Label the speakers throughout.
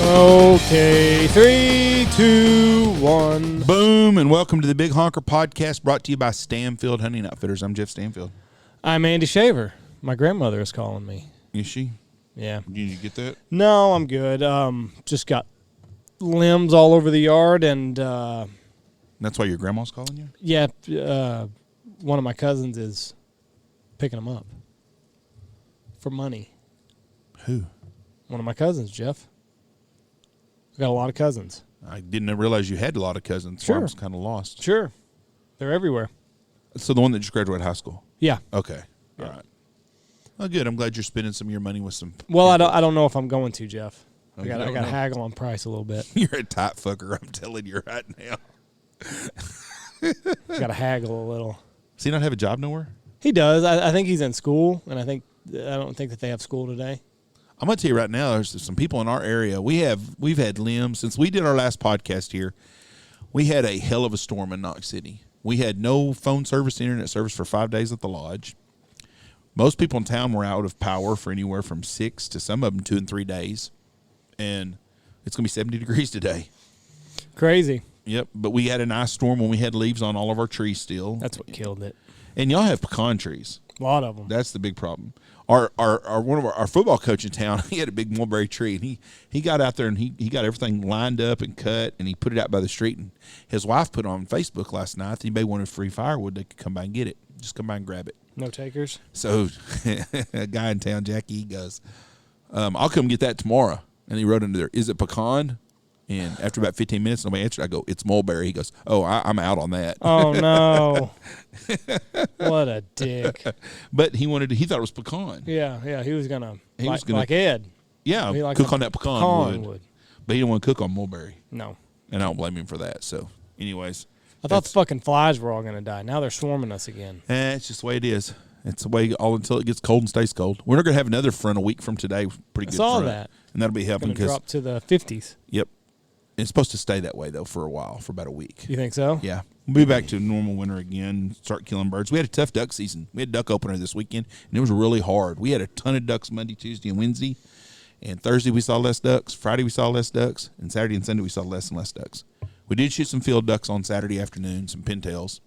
Speaker 1: Okay, 3, 2, 1.
Speaker 2: Boom, and welcome to the Big Honker podcast brought to you by Stanfield Hunting Outfitters. I'm Jeff Stanfield.
Speaker 1: I'm Andy Shaver. My grandmother is calling me.
Speaker 2: Is she?
Speaker 1: Yeah.
Speaker 2: Did you get that?
Speaker 1: No, I'm good. Just got limbs all over the yard, and
Speaker 2: That's why your grandma's calling you?
Speaker 1: yeah, one of my cousins is picking them up for money.
Speaker 2: Who?
Speaker 1: One of my cousins, Jeff. I've got a lot of cousins.
Speaker 2: I didn't realize you had a lot of cousins.
Speaker 1: Sure.
Speaker 2: So I was kind of lost.
Speaker 1: Sure. They're everywhere.
Speaker 2: So the one that just graduated high school?
Speaker 1: Yeah.
Speaker 2: Okay.
Speaker 1: Yeah.
Speaker 2: All right. Well, good. I'm glad you're spending some of your money with some.
Speaker 1: Well, I don't know if I'm going to, Jeff. I
Speaker 2: You
Speaker 1: got
Speaker 2: don't
Speaker 1: to
Speaker 2: know?
Speaker 1: haggle on price a little bit.
Speaker 2: You're a tight fucker, I'm telling you right now.
Speaker 1: Got to haggle a little.
Speaker 2: Does he not have a job nowhere?
Speaker 1: He does. I think he's in school, and I don't think that they have school today.
Speaker 2: I'm going to tell you right now, there's some people in our area. We've had limbs. Since we did our last podcast here, we had a hell of a storm in Knox City. We had no phone service, internet service for 5 days at the lodge. Most people in town were out of power for anywhere from 6 to some of them 2 and 3 days. And it's going to be 70 degrees today.
Speaker 1: Crazy.
Speaker 2: Yep, but we had a nice storm when we had leaves on all of our trees still.
Speaker 1: That's what killed it.
Speaker 2: And y'all have pecan trees.
Speaker 1: A lot of them.
Speaker 2: That's the big problem. One of our football coach in town, he had a big mulberry tree, and he got out there and he got everything lined up and cut, and he put it out by the street. And his wife put on Facebook last night, anybody wanted free firewood, they could come by and get it. Just come by and grab it.
Speaker 1: No takers?
Speaker 2: So a guy in town, Jackie, he goes, I'll come get that tomorrow. And he wrote under there, is it pecan? And after about 15 minutes, nobody answered. I go, it's mulberry. He goes, oh, I'm out on that.
Speaker 1: Oh, no. What a dick.
Speaker 2: But he thought it was pecan.
Speaker 1: Yeah, he was going to,
Speaker 2: gonna-
Speaker 1: like Ed.
Speaker 2: Yeah,
Speaker 1: He likes
Speaker 2: cook
Speaker 1: a
Speaker 2: on that pecan wood. But he didn't want to cook on mulberry.
Speaker 1: No.
Speaker 2: And I don't blame him for that. So, anyways.
Speaker 1: I thought the fucking flies were all going to die. Now they're swarming us again.
Speaker 2: It's just the way it is. It's the way all until it gets cold and stays cold. We're not going to have another front a week from today. Pretty good.
Speaker 1: I saw
Speaker 2: front.
Speaker 1: that.
Speaker 2: And that'll be helping
Speaker 1: Going to
Speaker 2: because.
Speaker 1: drop to the 50s.
Speaker 2: Yep. It's supposed to stay that way, though, for a while, for about a week.
Speaker 1: You think so?
Speaker 2: Yeah. We'll be back to normal winter again, start killing birds. We had a tough duck season. We had duck opener this weekend, and it was really hard. We had a ton of ducks Monday, Tuesday, and Wednesday. And Thursday we saw less ducks. Friday we saw less ducks. And Saturday and Sunday we saw less and less ducks. We did shoot some field ducks on Saturday afternoon, some pintails.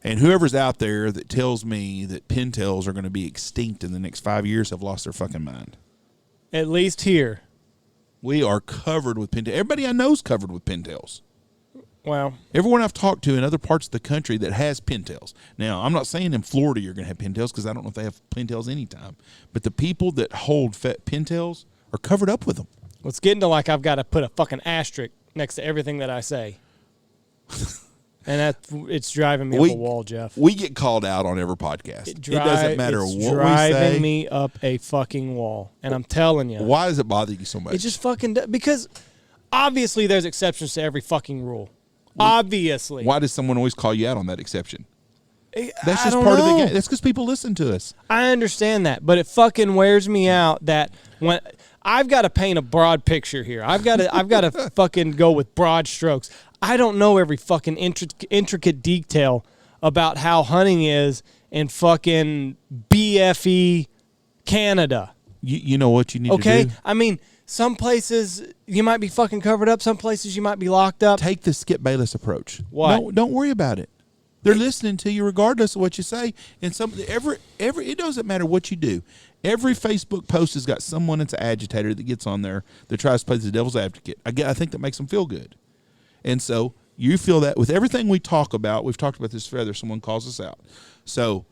Speaker 2: And whoever's out there that tells me that pintails are going to be extinct in the next 5 years have lost their fucking mind.
Speaker 1: At least here.
Speaker 2: We are covered with pintails. Everybody I know is covered with pintails.
Speaker 1: Well,
Speaker 2: Everyone I've talked to in other parts of the country that has pintails. Now, I'm not saying in Florida you're going to have pintails because I don't know if they have pintails anytime. But the people that hold pintails are covered up with them.
Speaker 1: it's getting to like I've got to put a fucking asterisk next to everything that I say. And it's driving me up a wall, Jeff.
Speaker 2: We get called out on every podcast. It doesn't matter what we say.
Speaker 1: It's driving me up a fucking wall. And I'm telling you.
Speaker 2: Why does it bother you so much?
Speaker 1: It just fucking does. Because obviously there's exceptions to every fucking rule. Obviously.
Speaker 2: Why does someone always call you out on that exception? That's
Speaker 1: I
Speaker 2: just
Speaker 1: don't
Speaker 2: part of the
Speaker 1: know.
Speaker 2: game. That's because people listen to us.
Speaker 1: I understand that, but it fucking wears me out that when I've got to paint a broad picture here. I've got to fucking go with broad strokes. I don't know every fucking intricate detail about how hunting is in fucking BFE Canada.
Speaker 2: You know what you need to
Speaker 1: Okay?
Speaker 2: do?
Speaker 1: I mean, some places you might be fucking covered up. Some places you might be locked up.
Speaker 2: Take the Skip Bayless approach.
Speaker 1: What?
Speaker 2: No, don't worry about it. They're listening to you regardless of what you say. And it doesn't matter what you do. Every Facebook post has got someone that's an agitator that gets on there that tries to play the devil's advocate. I think that makes them feel good. And so you feel that with everything we talk about, we've talked about this forever, someone calls us out. So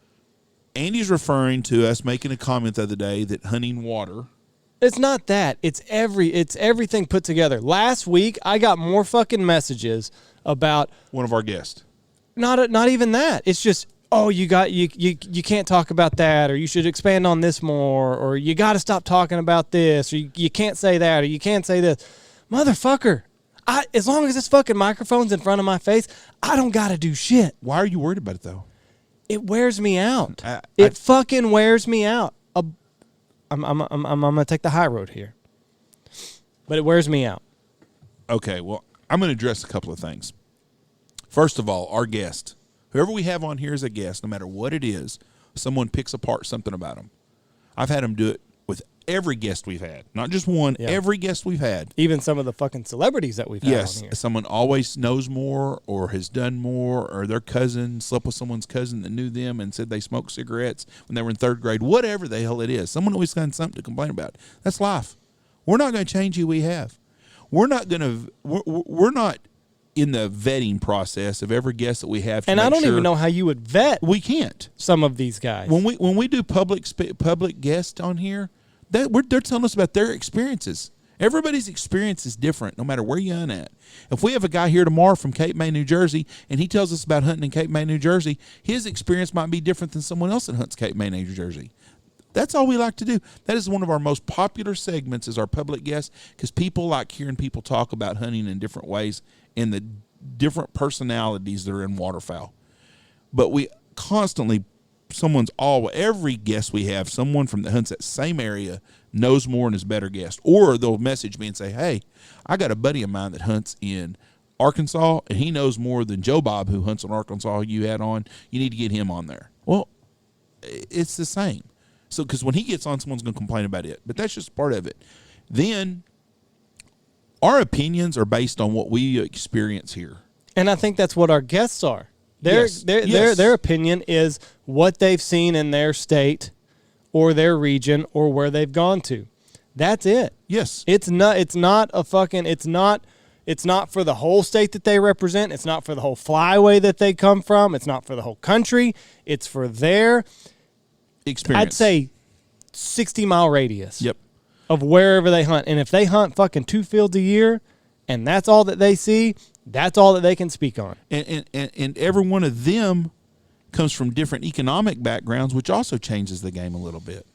Speaker 2: Andy's referring to us making a comment the other day that hunting water.
Speaker 1: It's not that. It's everything put together. Last week I got more fucking messages about
Speaker 2: One of our guests.
Speaker 1: not even that. It's just, oh, you can't talk about that, or you should expand on this more, or you got to stop talking about this, or you can't say that, or you can't say this. Motherfucker, as long as this fucking microphone's in front of my face, I don't got to do shit.
Speaker 2: Why are you worried about it, though?
Speaker 1: It wears me out. It fucking wears me out. I'm going to take the high road here. But it wears me out.
Speaker 2: Okay, well, I'm going to address a couple of things. First of all, our guest, whoever we have on here as a guest, no matter what it is, someone picks apart something about them. I've had them do it with every guest we've had, not just one, every guest we've had.
Speaker 1: Even some of the fucking celebrities that we've had on here.
Speaker 2: Someone always knows more or has done more, or their cousin slept with someone's cousin that knew them and said they smoked cigarettes when they were in 3rd grade. Whatever the hell it is, someone always got something to complain about. That's life. We're not going to change who we have. We're not in the vetting process of every guest that we have.
Speaker 1: And I don't even know how you would vet.
Speaker 2: We can't.
Speaker 1: Some of these guys.
Speaker 2: When we do public guests on here, they're telling us about their experiences. Everybody's experience is different, no matter where you hunt at. If we have a guy here tomorrow from Cape May, New Jersey, and he tells us about hunting in Cape May, New Jersey, his experience might be different than someone else that hunts Cape May, New Jersey. That's all we like to do. That is one of our most popular segments, is our public guests, because people like hearing people talk about hunting in different ways and the different personalities that are in waterfowl. But we constantly, every guest we have, someone from that hunts that same area knows more and is a better guest. Or they'll message me and say, hey, I got a buddy of mine that hunts in Arkansas, and he knows more than Joe Bob, who hunts in Arkansas, you had on. You need to get him on there. Well, it's the same. So, because when he gets on, someone's going to complain about it. But that's just part of it. Then, our opinions are based on what we experience here.
Speaker 1: And I think that's what our guests are. Their opinion is what they've seen in their state or their region or where they've gone to. That's it.
Speaker 2: Yes.
Speaker 1: It's not for the whole state that they represent. It's not for the whole flyway that they come from. It's not for the whole country. It's for their experience. I'd say 60-mile radius.
Speaker 2: Yep.
Speaker 1: Of wherever they hunt. And if they hunt fucking 2 fields a year and that's all that they see, that's all that they can speak on.
Speaker 2: And every one of them comes from different economic backgrounds, which also changes the game a little bit.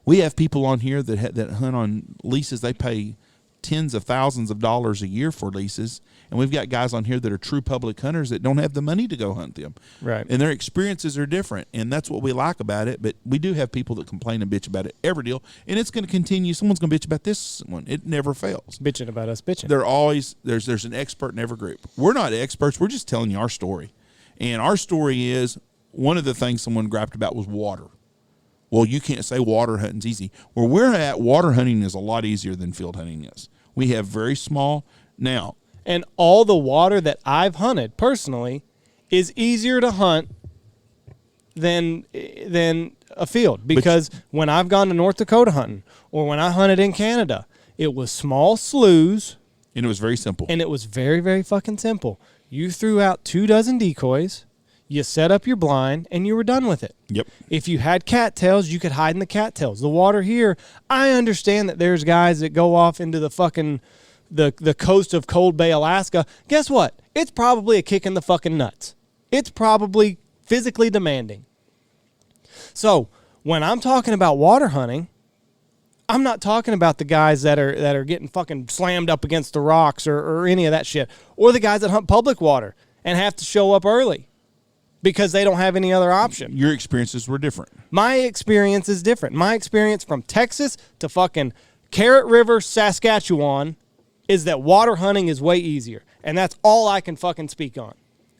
Speaker 2: We have people on here that hunt on leases. They pay tens of thousands of dollars a year for leases. And we've got guys on here that are true public hunters that don't have the money to go hunt them.
Speaker 1: Right.
Speaker 2: And their experiences are different. And that's what we like about it. But we do have people that complain and bitch about it every deal. And it's going to continue. Someone's going to bitch about this one. It never fails.
Speaker 1: Bitching about us bitching.
Speaker 2: They're always, there's an expert in every group. We're not experts. We're just telling you our story. And our story is, one of the things someone griped about was water. Well, you can't say water hunting's easy. Where we're at, water hunting is a lot easier than field hunting is. We have very small, now.
Speaker 1: And all the water that I've hunted, personally, is easier to hunt than a field. Because when I've gone to North Dakota hunting, or when I hunted in Canada, it was small sloughs.
Speaker 2: And it was very simple.
Speaker 1: And it was very, very fucking simple. You threw out 24 decoys, you set up your blind, and you were done with it.
Speaker 2: Yep.
Speaker 1: If you had cattails, you could hide in the cattails. The water here, I understand that there's guys that go off into the fucking the coast of Cold Bay, Alaska. Guess what? It's probably a kick in the fucking nuts. It's probably physically demanding. So when I'm talking about water hunting, I'm not talking about the guys that are getting fucking slammed up against the rocks or any of that shit, or the guys that hunt public water and have to show up early because they don't have any other option.
Speaker 2: Your experiences were different.
Speaker 1: My experience is different. My experience from Texas to fucking Carrot River, Saskatchewan, is that water hunting is way easier. And that's all I can fucking speak on.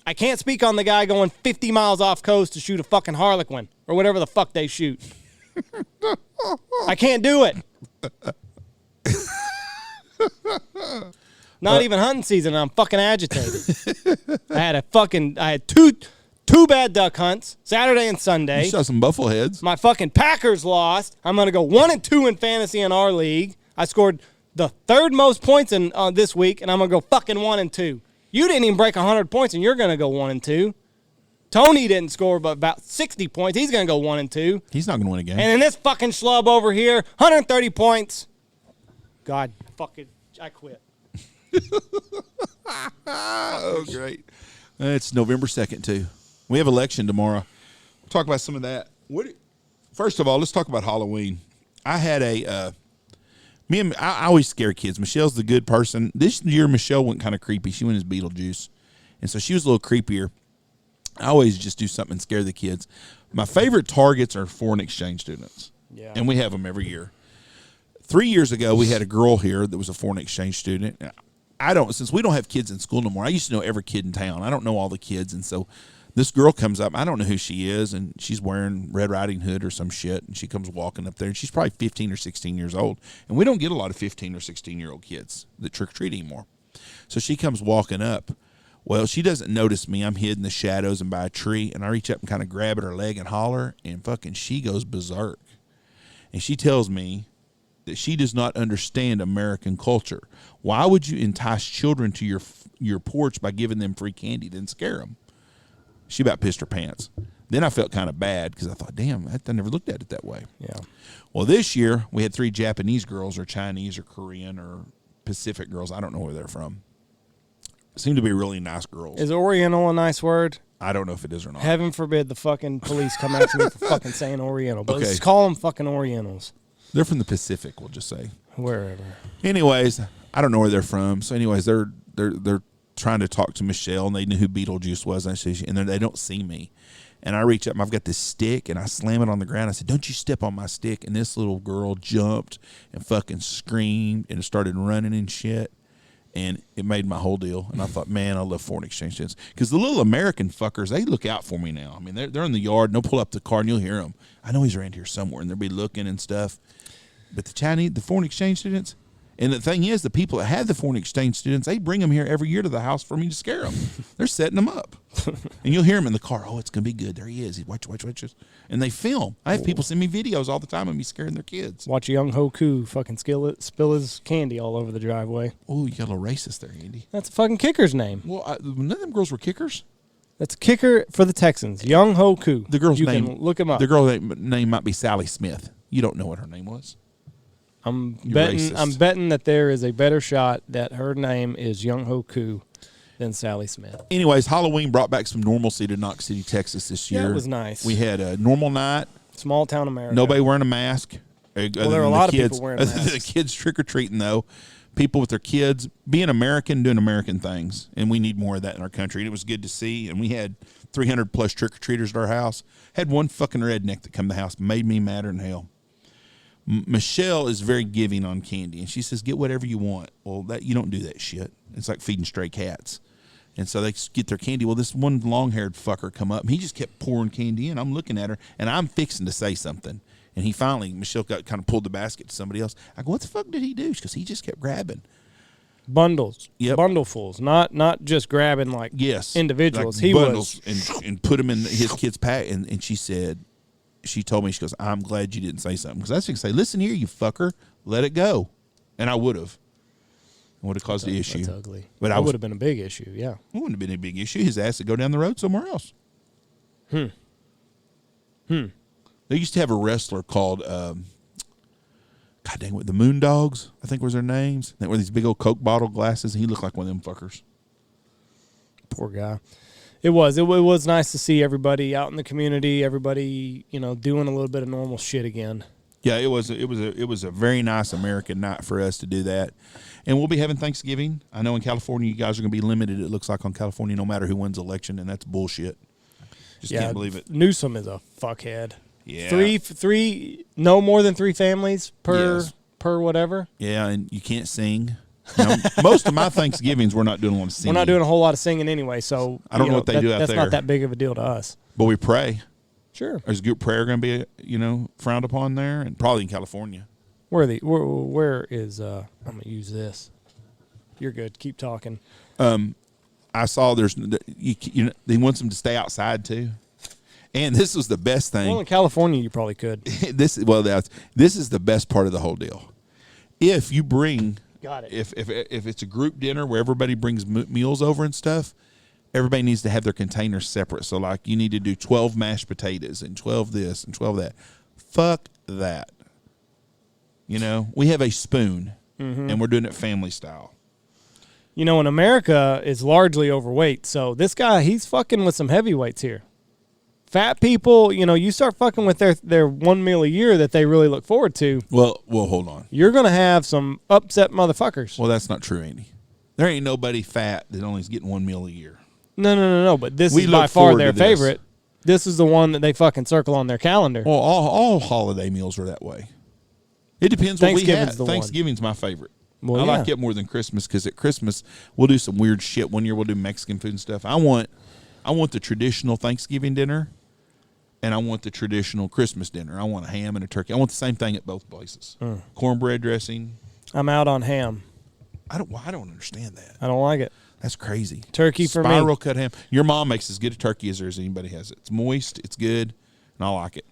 Speaker 1: I can't speak on the guy going 50 miles off coast to shoot a fucking harlequin or whatever the fuck they shoot. I can't do it. Not even hunting season, and I'm fucking agitated. I had two bad duck hunts, Saturday and Sunday.
Speaker 2: You saw some buffleheads.
Speaker 1: My fucking Packers lost. I'm going to go 1-2 in fantasy in our league. I scored the 3rd most points in this week, and I'm going to go fucking 1-2. You didn't even break 100 points, and you're going to go 1-2. Tony didn't score but about 60 points. He's going to go 1-2.
Speaker 2: He's not going to win a game.
Speaker 1: And then this fucking schlub over here, 130 points. God, fuck it. I quit.
Speaker 2: Oh, great. It's November 2nd, too. We have election tomorrow. We'll talk about some of that. First of all, let's talk about Halloween. I had I always scare kids. Michelle's the good person. This year, Michelle went kind of creepy. She went as Beetlejuice. And so she was a little creepier. I always just do something and scare the kids. My favorite targets are foreign exchange students.
Speaker 1: Yeah.
Speaker 2: And we have them every year. 3 years ago, we had a girl here that was a foreign exchange student. Since we don't have kids in school no more, I used to know every kid in town. I don't know all the kids, and so This girl comes up. I don't know who she is, and she's wearing Red Riding Hood or some shit, and she comes walking up there, and she's probably 15 or 16 years old. And we don't get a lot of 15 or 16-year-old kids that trick-or-treat anymore. So she comes walking up. Well, she doesn't notice me. I'm hid in the shadows and by a tree, and I reach up and kind of grab at her leg and holler, and fucking she goes berserk. And she tells me that she does not understand American culture. Why would you entice children to your porch by giving them free candy? Didn't scare them. She about pissed her pants. Then I felt kind of bad because I thought, damn, I never looked at it that way.
Speaker 1: Yeah.
Speaker 2: Well, this year we had 3 Japanese girls or Chinese or Korean or Pacific girls. I don't know where they're from. Seem to be really nice girls.
Speaker 1: Is Oriental a nice word?
Speaker 2: I don't know if it is or not.
Speaker 1: Heaven forbid the fucking police come after me for fucking saying Oriental. But
Speaker 2: Okay.
Speaker 1: let's call them fucking Orientals.
Speaker 2: They're from the Pacific, we'll just say.
Speaker 1: Wherever.
Speaker 2: Anyways, I don't know where they're from. So anyways, they're trying to talk to Michelle, and they knew who Beetlejuice was, and they don't see me. And I reach up, and I've got this stick, and I slam it on the ground. I said, don't you step on my stick. And this little girl jumped and fucking screamed and started running and shit. And it made my whole deal. And I thought, man, I love foreign exchange students. Because the little American fuckers, they look out for me now. I mean, they're in the yard, and they'll pull up the car, and you'll hear them. I know he's around here somewhere, and they'll be looking and stuff. But the foreign exchange students, and the thing is, the people that have the foreign exchange students, they bring them here every year to the house for me to scare them. They're setting them up. And you'll hear them in the car. Oh, it's going to be good. There he is. Watch. And they film. I have people send me videos all the time of me scaring their kids.
Speaker 1: Watch young Hoku fucking spill his candy all over the driveway.
Speaker 2: Oh, you got a little racist there, Andy.
Speaker 1: That's a fucking kicker's name.
Speaker 2: Well, none of them girls were kickers.
Speaker 1: That's a kicker for the Texans. Young Hoku.
Speaker 2: The girl's
Speaker 1: you
Speaker 2: name.
Speaker 1: Can look him up.
Speaker 2: The girl's name might be Sally Smith. You don't know what her name was.
Speaker 1: I'm
Speaker 2: racist.
Speaker 1: betting that there is a better shot that her name is Young Hoku than Sally Smith.
Speaker 2: Anyways, Halloween brought back some normalcy to Knox City, Texas this year.
Speaker 1: Yeah, it was nice.
Speaker 2: We had a normal night.
Speaker 1: Small town America.
Speaker 2: Nobody wearing a mask.
Speaker 1: Well, there were a lot of people wearing masks.
Speaker 2: The kids trick-or-treating, though. People with their kids being American, doing American things. And we need more of that in our country. And it was good to see. And we had 300-plus trick-or-treaters at our house. Had one fucking redneck that come to the house. Made me madder than hell. Michelle is very giving on candy, and she says, get whatever you want. Well, you don't do that shit. It's like feeding stray cats. And so they get their candy. Well, this one long-haired fucker come up, and he just kept pouring candy in. I'm looking at her, and I'm fixing to say something. And Michelle kind of pulled the basket to somebody else. I go, what the fuck did he do? Because he just kept grabbing.
Speaker 1: Bundles.
Speaker 2: Yep.
Speaker 1: Bundlefuls. Not just grabbing like individuals.
Speaker 2: Like bundles and put them in his kid's pack. And she said, she told me, she goes, I'm glad you didn't say something. Because I was going to say, listen here, you fucker, let it go. And I would have. It would have caused the issue.
Speaker 1: That's ugly.
Speaker 2: But
Speaker 1: that would have been a big issue, yeah.
Speaker 2: It wouldn't have been a big issue. His ass would go down the road somewhere else. They used to have a wrestler called, God dang it, the Moondogs, I think was their names. They were these big old Coke bottle glasses, and he looked like one of them fuckers.
Speaker 1: Poor guy. It was nice to see everybody out in the community, everybody, doing a little bit of normal shit again.
Speaker 2: Yeah, it was a very nice American night for us to do that. And we'll be having Thanksgiving. I know in California you guys are going to be limited, it looks like, on California, no matter who wins the election, and that's bullshit. Just can't believe it.
Speaker 1: Newsom is a fuckhead.
Speaker 2: Yeah.
Speaker 1: Three, no more than 3 families per whatever.
Speaker 2: Yeah, and you can't sing. Now, most of my Thanksgivings, we're not doing a lot of singing.
Speaker 1: We're not doing a whole lot of singing anyway, so
Speaker 2: I don't know what they do out there.
Speaker 1: That's not that big of a deal to us.
Speaker 2: But we pray.
Speaker 1: Sure.
Speaker 2: Is group prayer going to be, frowned upon there? And probably in California.
Speaker 1: Where is, I'm going to use this. You're good. Keep talking.
Speaker 2: I saw they want them to stay outside too. And this was the best thing.
Speaker 1: Well, in California, you probably could.
Speaker 2: This is the best part of the whole deal. If you bring...
Speaker 1: Got it.
Speaker 2: If it's a group dinner where everybody brings meals over and stuff, everybody needs to have their containers separate. So, like, you need to do 12 mashed potatoes and 12 this and 12 that. Fuck that. We have a spoon, and we're doing it family style.
Speaker 1: In America is largely overweight, so this guy, he's fucking with some heavyweights here. Fat people, you start fucking with their one meal a year that they really look forward to.
Speaker 2: Well, hold on.
Speaker 1: You're going to have some upset motherfuckers.
Speaker 2: Well, that's not true, Andy. There ain't nobody fat that only is getting one meal a year.
Speaker 1: No. But this is by far their favorite. This is the one that they fucking circle on their calendar.
Speaker 2: Well, all holiday meals are that way. It depends what we have. Thanksgiving's my favorite.
Speaker 1: Well,
Speaker 2: I like it more than Christmas because at Christmas we'll do some weird shit. One year we'll do Mexican food and stuff. I want I want the traditional Thanksgiving dinner, and I want the traditional Christmas dinner. I want a ham and a turkey. I want the same thing at both places. Cornbread dressing.
Speaker 1: I'm out on ham.
Speaker 2: I don't understand that.
Speaker 1: I don't like it.
Speaker 2: That's crazy.
Speaker 1: Turkey for me.
Speaker 2: Spiral cut ham. Your mom makes as good a turkey as anybody has it. It's moist. It's good, and I like it.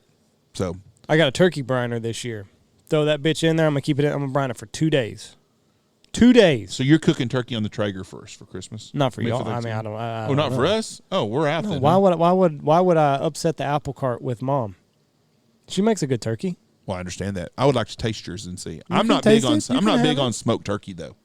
Speaker 2: So
Speaker 1: I got a turkey briner this year. Throw that bitch in there. I'm gonna keep it. I'm gonna brine it for 2 days. 2 days.
Speaker 2: So you're cooking turkey on the Traeger first for Christmas?
Speaker 1: Not for y'all.
Speaker 2: For
Speaker 1: I mean, I don't.
Speaker 2: not
Speaker 1: know.
Speaker 2: for us. Oh, we're out then.
Speaker 1: Why would I upset the apple cart with Mom? She makes a good turkey.
Speaker 2: Well, I understand that. I would like to taste yours and see. I'm
Speaker 1: can
Speaker 2: not big
Speaker 1: taste
Speaker 2: on.
Speaker 1: it. You
Speaker 2: I'm
Speaker 1: can
Speaker 2: not big
Speaker 1: have it.
Speaker 2: on smoked turkey though.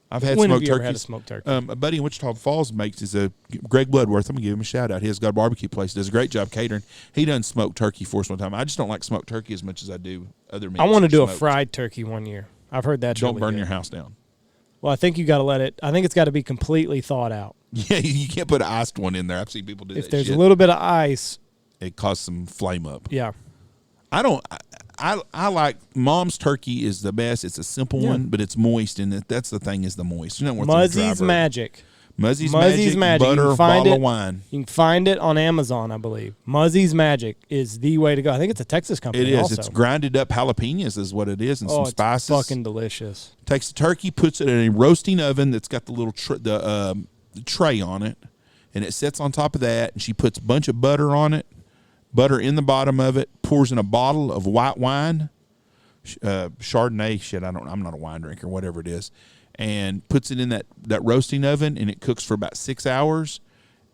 Speaker 2: I've had
Speaker 1: When have
Speaker 2: smoked
Speaker 1: you ever
Speaker 2: turkeys.
Speaker 1: had a smoked turkey?
Speaker 2: A buddy in Wichita Falls makes is a Greg Bloodworth. I'm gonna give him a shout out. He's got a barbecue place. Does a great job catering. He done smoked turkey for us one time. I just don't like smoked turkey as much as I do other meats.
Speaker 1: I want to do a
Speaker 2: smoked.
Speaker 1: fried turkey one year. I've heard that's
Speaker 2: Don't
Speaker 1: really
Speaker 2: burn
Speaker 1: good.
Speaker 2: your house down.
Speaker 1: Well, I think you got to let it. I think it's got to be completely thawed out.
Speaker 2: Yeah, you can't put an iced one in there. I've seen people do that.
Speaker 1: If there's
Speaker 2: shit.
Speaker 1: a little bit of ice,
Speaker 2: It causes some flame up.
Speaker 1: yeah.
Speaker 2: I don't. I like Mom's turkey is the best. It's a simple one, but it's moist, and that's the thing is the moist. You know what's
Speaker 1: Muzzy's Magic.
Speaker 2: Muzzy's
Speaker 1: Magic.
Speaker 2: Magic. Butter,
Speaker 1: You can find
Speaker 2: bottle
Speaker 1: it.
Speaker 2: of wine.
Speaker 1: You can find it on Amazon, I believe. Muzzy's Magic is the way to go. I think it's a Texas company.
Speaker 2: It is.
Speaker 1: Also.
Speaker 2: It's grinded up jalapenos is what it is, and some
Speaker 1: it's
Speaker 2: spices.
Speaker 1: fucking delicious.
Speaker 2: Takes the turkey, puts it in a roasting oven that's got the little tray on it, and it sits on top of that. And she puts a bunch of butter on it, butter in the bottom of it. Pours in a bottle of white wine, Chardonnay. Shit, I'm not a wine drinker. Whatever it is, and puts it in that roasting oven, and it cooks for about 6 hours.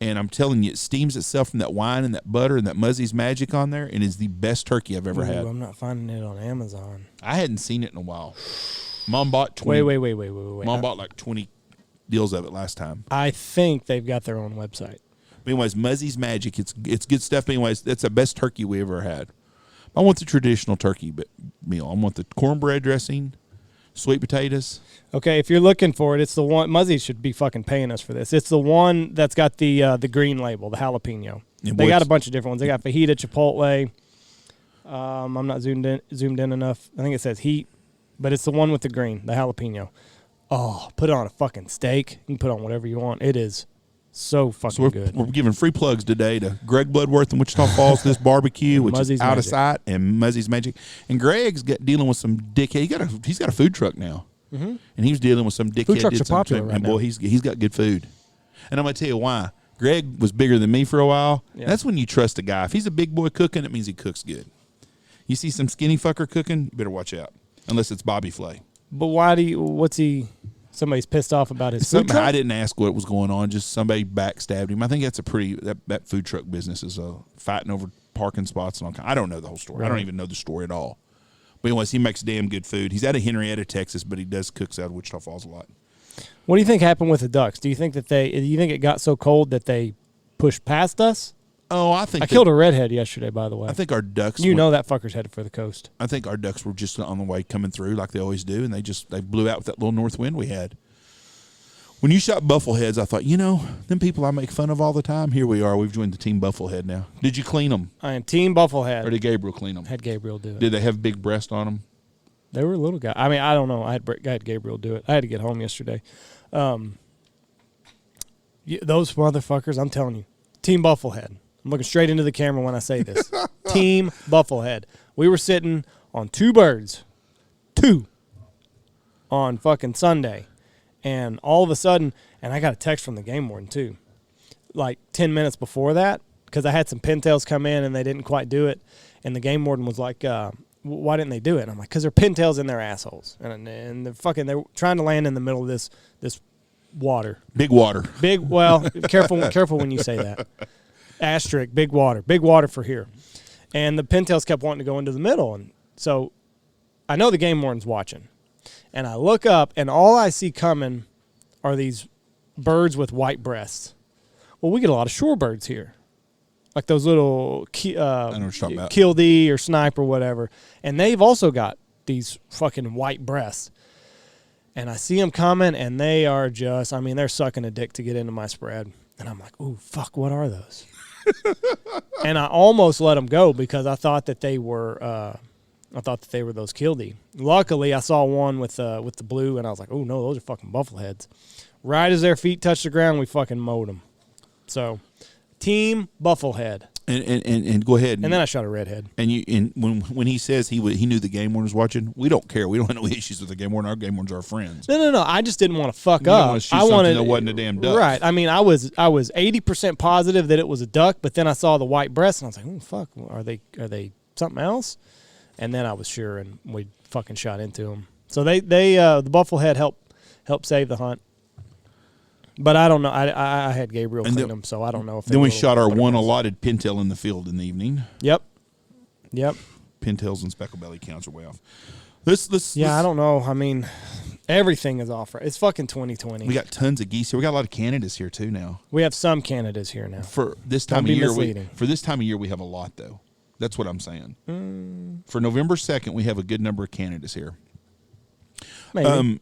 Speaker 2: And I'm telling you, it steams itself from that wine and that butter and that Muzzy's Magic on there, and is the best turkey I've ever had.
Speaker 1: I'm not finding it on Amazon.
Speaker 2: I hadn't seen it in a while. Mom bought 20.
Speaker 1: Wait.
Speaker 2: Mom bought like 20 deals of it last time.
Speaker 1: I think they've got their own website.
Speaker 2: But anyways, Muzzy's Magic. It's good stuff. But anyways, that's the best turkey we ever had. I want the traditional turkey meal. I want the cornbread dressing, sweet potatoes.
Speaker 1: Okay, if you're looking for it, it's the one. Muzzy should be fucking paying us for this. It's the one that's got the green label, the jalapeno.
Speaker 2: Yeah,
Speaker 1: They got a bunch of different ones. They got fajita, chipotle. I'm not zoomed in enough. I think it says heat, but it's the one with the green, the jalapeno. Oh, put it on a fucking steak. You can put on whatever you want. It is so fucking good.
Speaker 2: We're giving free plugs today to Greg Bloodworth in Wichita Falls, this barbecue, which
Speaker 1: Muzzy's
Speaker 2: is out of
Speaker 1: Magic.
Speaker 2: sight, and Muzzy's Magic. And Greg's dealing with some dickhead. He's got a food truck now, and he was dealing with some dickhead.
Speaker 1: Food trucks
Speaker 2: did
Speaker 1: are
Speaker 2: something to
Speaker 1: popular
Speaker 2: him,
Speaker 1: right
Speaker 2: and boy,
Speaker 1: now.
Speaker 2: he's got good food. And I'm gonna tell you why. Greg was bigger than me for a while.
Speaker 1: Yeah.
Speaker 2: That's when you trust a guy. If he's a big boy cooking, it means he cooks good. You see some skinny fucker cooking, you better watch out. Unless it's Bobby Flay.
Speaker 1: But what's he? Somebody's pissed off about his food
Speaker 2: Something
Speaker 1: truck?
Speaker 2: I didn't ask what was going on. Just somebody backstabbed him. I think that's that food truck business is fighting over parking spots and all kind. I don't know the whole story.
Speaker 1: Right.
Speaker 2: I don't even know the story at all. But anyways, he makes damn good food. He's out of Henrietta, Texas, but he does cooks out of Wichita Falls a lot.
Speaker 1: What do you think happened with the ducks? Do you think it got so cold that they pushed past us?
Speaker 2: Oh, I think
Speaker 1: I killed a redhead yesterday, by the way.
Speaker 2: I think our ducks.
Speaker 1: You know that fucker's headed for the coast.
Speaker 2: I think our ducks were just on the way coming through like they always do, and they blew out with that little north wind we had. When you shot Buffleheads, I thought, them people I make fun of all the time, here we are. We've joined the team Bufflehead now. Did you clean them?
Speaker 1: I am Team Bufflehead.
Speaker 2: Or did Gabriel clean them?
Speaker 1: Had Gabriel do it.
Speaker 2: Did they have big breast on them?
Speaker 1: They were little guys. I mean, I don't know. I had Gabriel do it. I had to get home yesterday. Those motherfuckers, I'm telling you, Team Bufflehead. I'm looking straight into the camera when I say this. Team Bufflehead. We were sitting on two birds. On fucking Sunday. And all of a sudden, and I got a text from the game warden too, like 10 minutes before that, because I had some pintails come in and they didn't quite do it. And the game warden was like, why didn't they do it? And I'm like, because they're pintails in their assholes. And they're trying to land in the middle of this water.
Speaker 2: Big water.
Speaker 1: Well, careful when you say that. Asterisk, big water for here. And the pintails kept wanting to go into the middle. And so I know the game warden's watching. And I look up, and all I see coming are these birds with white breasts. Well, we get a lot of shorebirds here, like those little
Speaker 2: I know what you're talking about.
Speaker 1: kildee or snipe or whatever. And they've also got these fucking white breasts. And I see them coming, and they are they're sucking a dick to get into my spread. And I'm like, ooh, fuck, what are those? And I almost let them go because I thought that they were those kildee. Luckily, I saw one with the blue, and I was like, oh, no, those are fucking buffleheads. Right as their feet touched the ground, we fucking mowed them. So Team Bufflehead.
Speaker 2: And go ahead.
Speaker 1: And then I shot a redhead.
Speaker 2: And when he says he knew the game warden was watching, we don't care. We don't have no issues with the game warden. Our game wardens are our friends.
Speaker 1: No. I just didn't want to fuck
Speaker 2: you
Speaker 1: up.
Speaker 2: Don't want to shoot something that wasn't a damn duck.
Speaker 1: Right. I mean, I was 80% positive that it was a duck, but then I saw the white breast and I was like, oh fuck, are they something else? And then I was sure, and we fucking shot into them. So the Bufflehead helped save the hunt. But I don't know. I had Gabriel clean them, so I don't know if.
Speaker 2: Then we shot our one allotted pintail in the field in the evening.
Speaker 1: Yep.
Speaker 2: Pintails and speckled-belly counts are way off.
Speaker 1: I don't know. I mean, everything is off. It's fucking 2020.
Speaker 2: We got tons of geese here. We got a lot of Canadas here too now.
Speaker 1: We have some Canadas here now.
Speaker 2: For this time of year, we have a lot though. That's what I'm saying. For November 2nd, we have a good number of Canadas here.
Speaker 1: Maybe.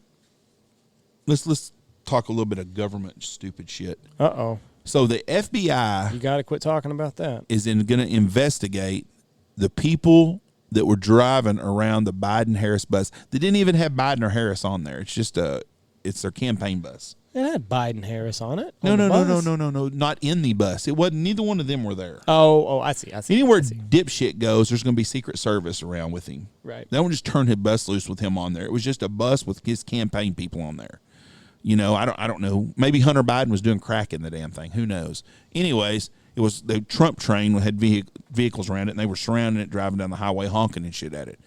Speaker 2: Let's talk a little bit of government stupid shit.
Speaker 1: Uh-oh.
Speaker 2: So the FBI...
Speaker 1: You got to quit talking about that.
Speaker 2: ...is going to investigate the people that were driving around the Biden-Harris bus. They didn't even have Biden or Harris on there. It's just it's their campaign bus.
Speaker 1: It had Biden-Harris on it.
Speaker 2: No. Not in the bus. It wasn't. Neither one of them were there.
Speaker 1: Oh, I see.
Speaker 2: Anywhere dipshit goes, there's going to be Secret Service around with him.
Speaker 1: Right.
Speaker 2: They won't just turn his bus loose with him on there. It was just a bus with his campaign people on there. You know, I don't know. Maybe Hunter Biden was doing crack in the damn thing. Who knows? Anyways, it was the Trump train had vehicles around it, and they were surrounding it, driving down the highway, honking and shit at it.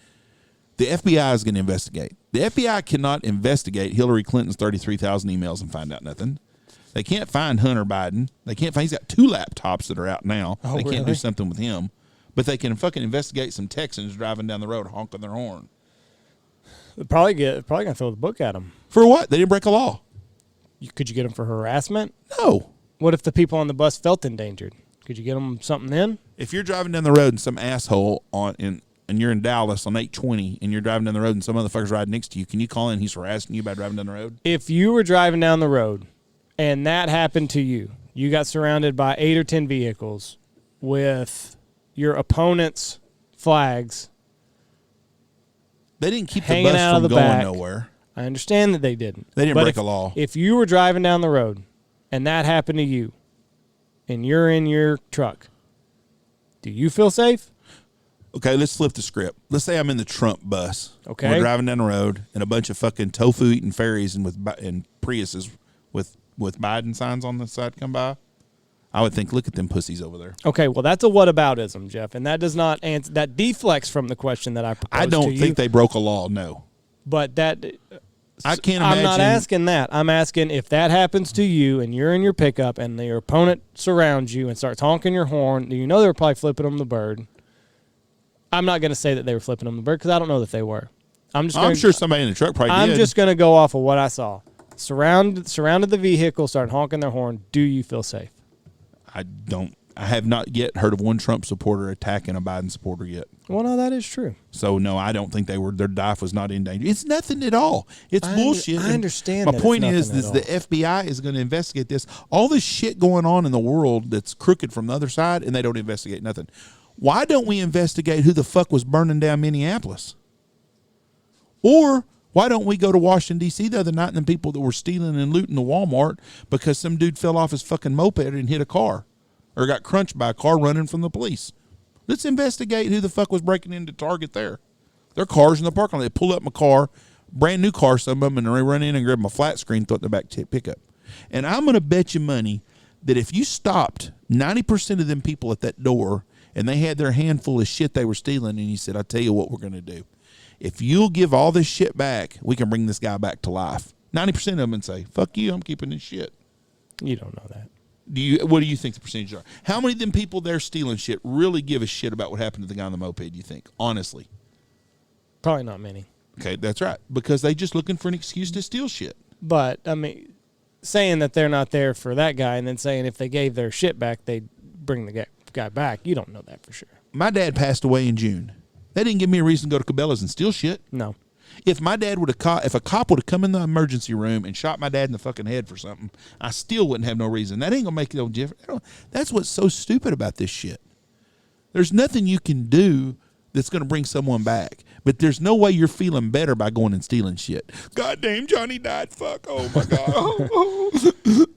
Speaker 2: The FBI is going to investigate. The FBI cannot investigate Hillary Clinton's 33,000 emails and find out nothing. They can't find Hunter Biden. They can't find. He's got 2 laptops that are out now.
Speaker 1: Oh,
Speaker 2: they can't
Speaker 1: really?
Speaker 2: do something with him. But they can fucking investigate some Texans driving down the road honking their horn.
Speaker 1: They're probably going to throw the book at him.
Speaker 2: For what? They didn't break a law.
Speaker 1: Could you get them for harassment?
Speaker 2: No.
Speaker 1: What if the people on the bus felt endangered? Could you get them something then?
Speaker 2: If you're driving down the road and some asshole and you're in Dallas on 820 and you're driving down the road and some motherfucker's riding next to you, can you call in? He's harassing you by driving down the road?
Speaker 1: If you were driving down the road and that happened to you, you got surrounded by 8 or 10 vehicles with your opponent's flags.
Speaker 2: They didn't keep the
Speaker 1: hanging
Speaker 2: bus
Speaker 1: out
Speaker 2: from
Speaker 1: of the
Speaker 2: going
Speaker 1: back.
Speaker 2: nowhere.
Speaker 1: I understand that they didn't.
Speaker 2: They didn't
Speaker 1: But
Speaker 2: break a law.
Speaker 1: If you were driving down the road and that happened to you and you're in your truck, do you feel safe?
Speaker 2: Okay, let's flip the script. Let's say I'm in the Trump bus.
Speaker 1: Okay.
Speaker 2: We're driving down the road and a bunch of fucking tofu eating fairies and Priuses with Biden signs on the side come by. I would think, look at them pussies over there.
Speaker 1: Okay, well, that's a whataboutism, Jeff, and that does not answer. That deflects from the question that I proposed
Speaker 2: I don't
Speaker 1: to you.
Speaker 2: think they broke a law, no.
Speaker 1: But that...
Speaker 2: I can't imagine.
Speaker 1: I'm not asking that. I'm asking if that happens to you and you're in your pickup and your opponent surrounds you and starts honking your horn, you know they were probably flipping them the bird. I'm not going to say that they were flipping them the bird because I don't know that they were. I'm
Speaker 2: sure somebody in the truck probably did.
Speaker 1: I'm just going to go off of what I saw. Surrounded the vehicle, started honking their horn. Do you feel safe?
Speaker 2: I have not yet heard of one Trump supporter attacking a Biden supporter yet.
Speaker 1: Well, no, that is true.
Speaker 2: So, no, I don't think their life was not in danger. It's nothing at all. It's bullshit.
Speaker 1: I understand.
Speaker 2: My point is the FBI is going to investigate this. All this shit going on in the world that's crooked from the other side, and they don't investigate nothing. Why don't we investigate who the fuck was burning down Minneapolis? Or why don't we go to Washington, D.C. the other night and the people that were stealing and looting the Walmart because some dude fell off his fucking moped and hit a car or got crunched by a car running from the police? Let's investigate who the fuck was breaking into Target there. Their cars in the parking lot. They pull up my car, brand new car, some of them, and they run in and grab my flat screen, throw it in the back pickup. And I'm going to bet you money that if you stopped 90% of them people at that door and they had their handful of shit they were stealing and you said, I'll tell you what we're going to do. If you'll give all this shit back, we can bring this guy back to life. 90% of them would say, fuck you, I'm keeping this shit.
Speaker 1: You don't know that.
Speaker 2: What do you think the percentages are? How many of them people there stealing shit really give a shit about what happened to the guy on the moped, you think? Honestly.
Speaker 1: Probably not many.
Speaker 2: Okay, that's right. Because they just looking for an excuse to steal shit.
Speaker 1: But, I mean, saying that they're not there for that guy and then saying if they gave their shit back, they'd bring the guy back, you don't know that for sure.
Speaker 2: My dad passed away in June. That didn't give me a reason to go to Cabela's and steal shit.
Speaker 1: No.
Speaker 2: If my dad if a cop would have come in the emergency room and shot my dad in the fucking head for something, I still wouldn't have no reason. That ain't gonna make no difference. That's what's so stupid about this shit. There's nothing you can do that's gonna bring someone back. But there's no way you're feeling better by going and stealing shit. Goddamn, Johnny died. Fuck. Oh, my God.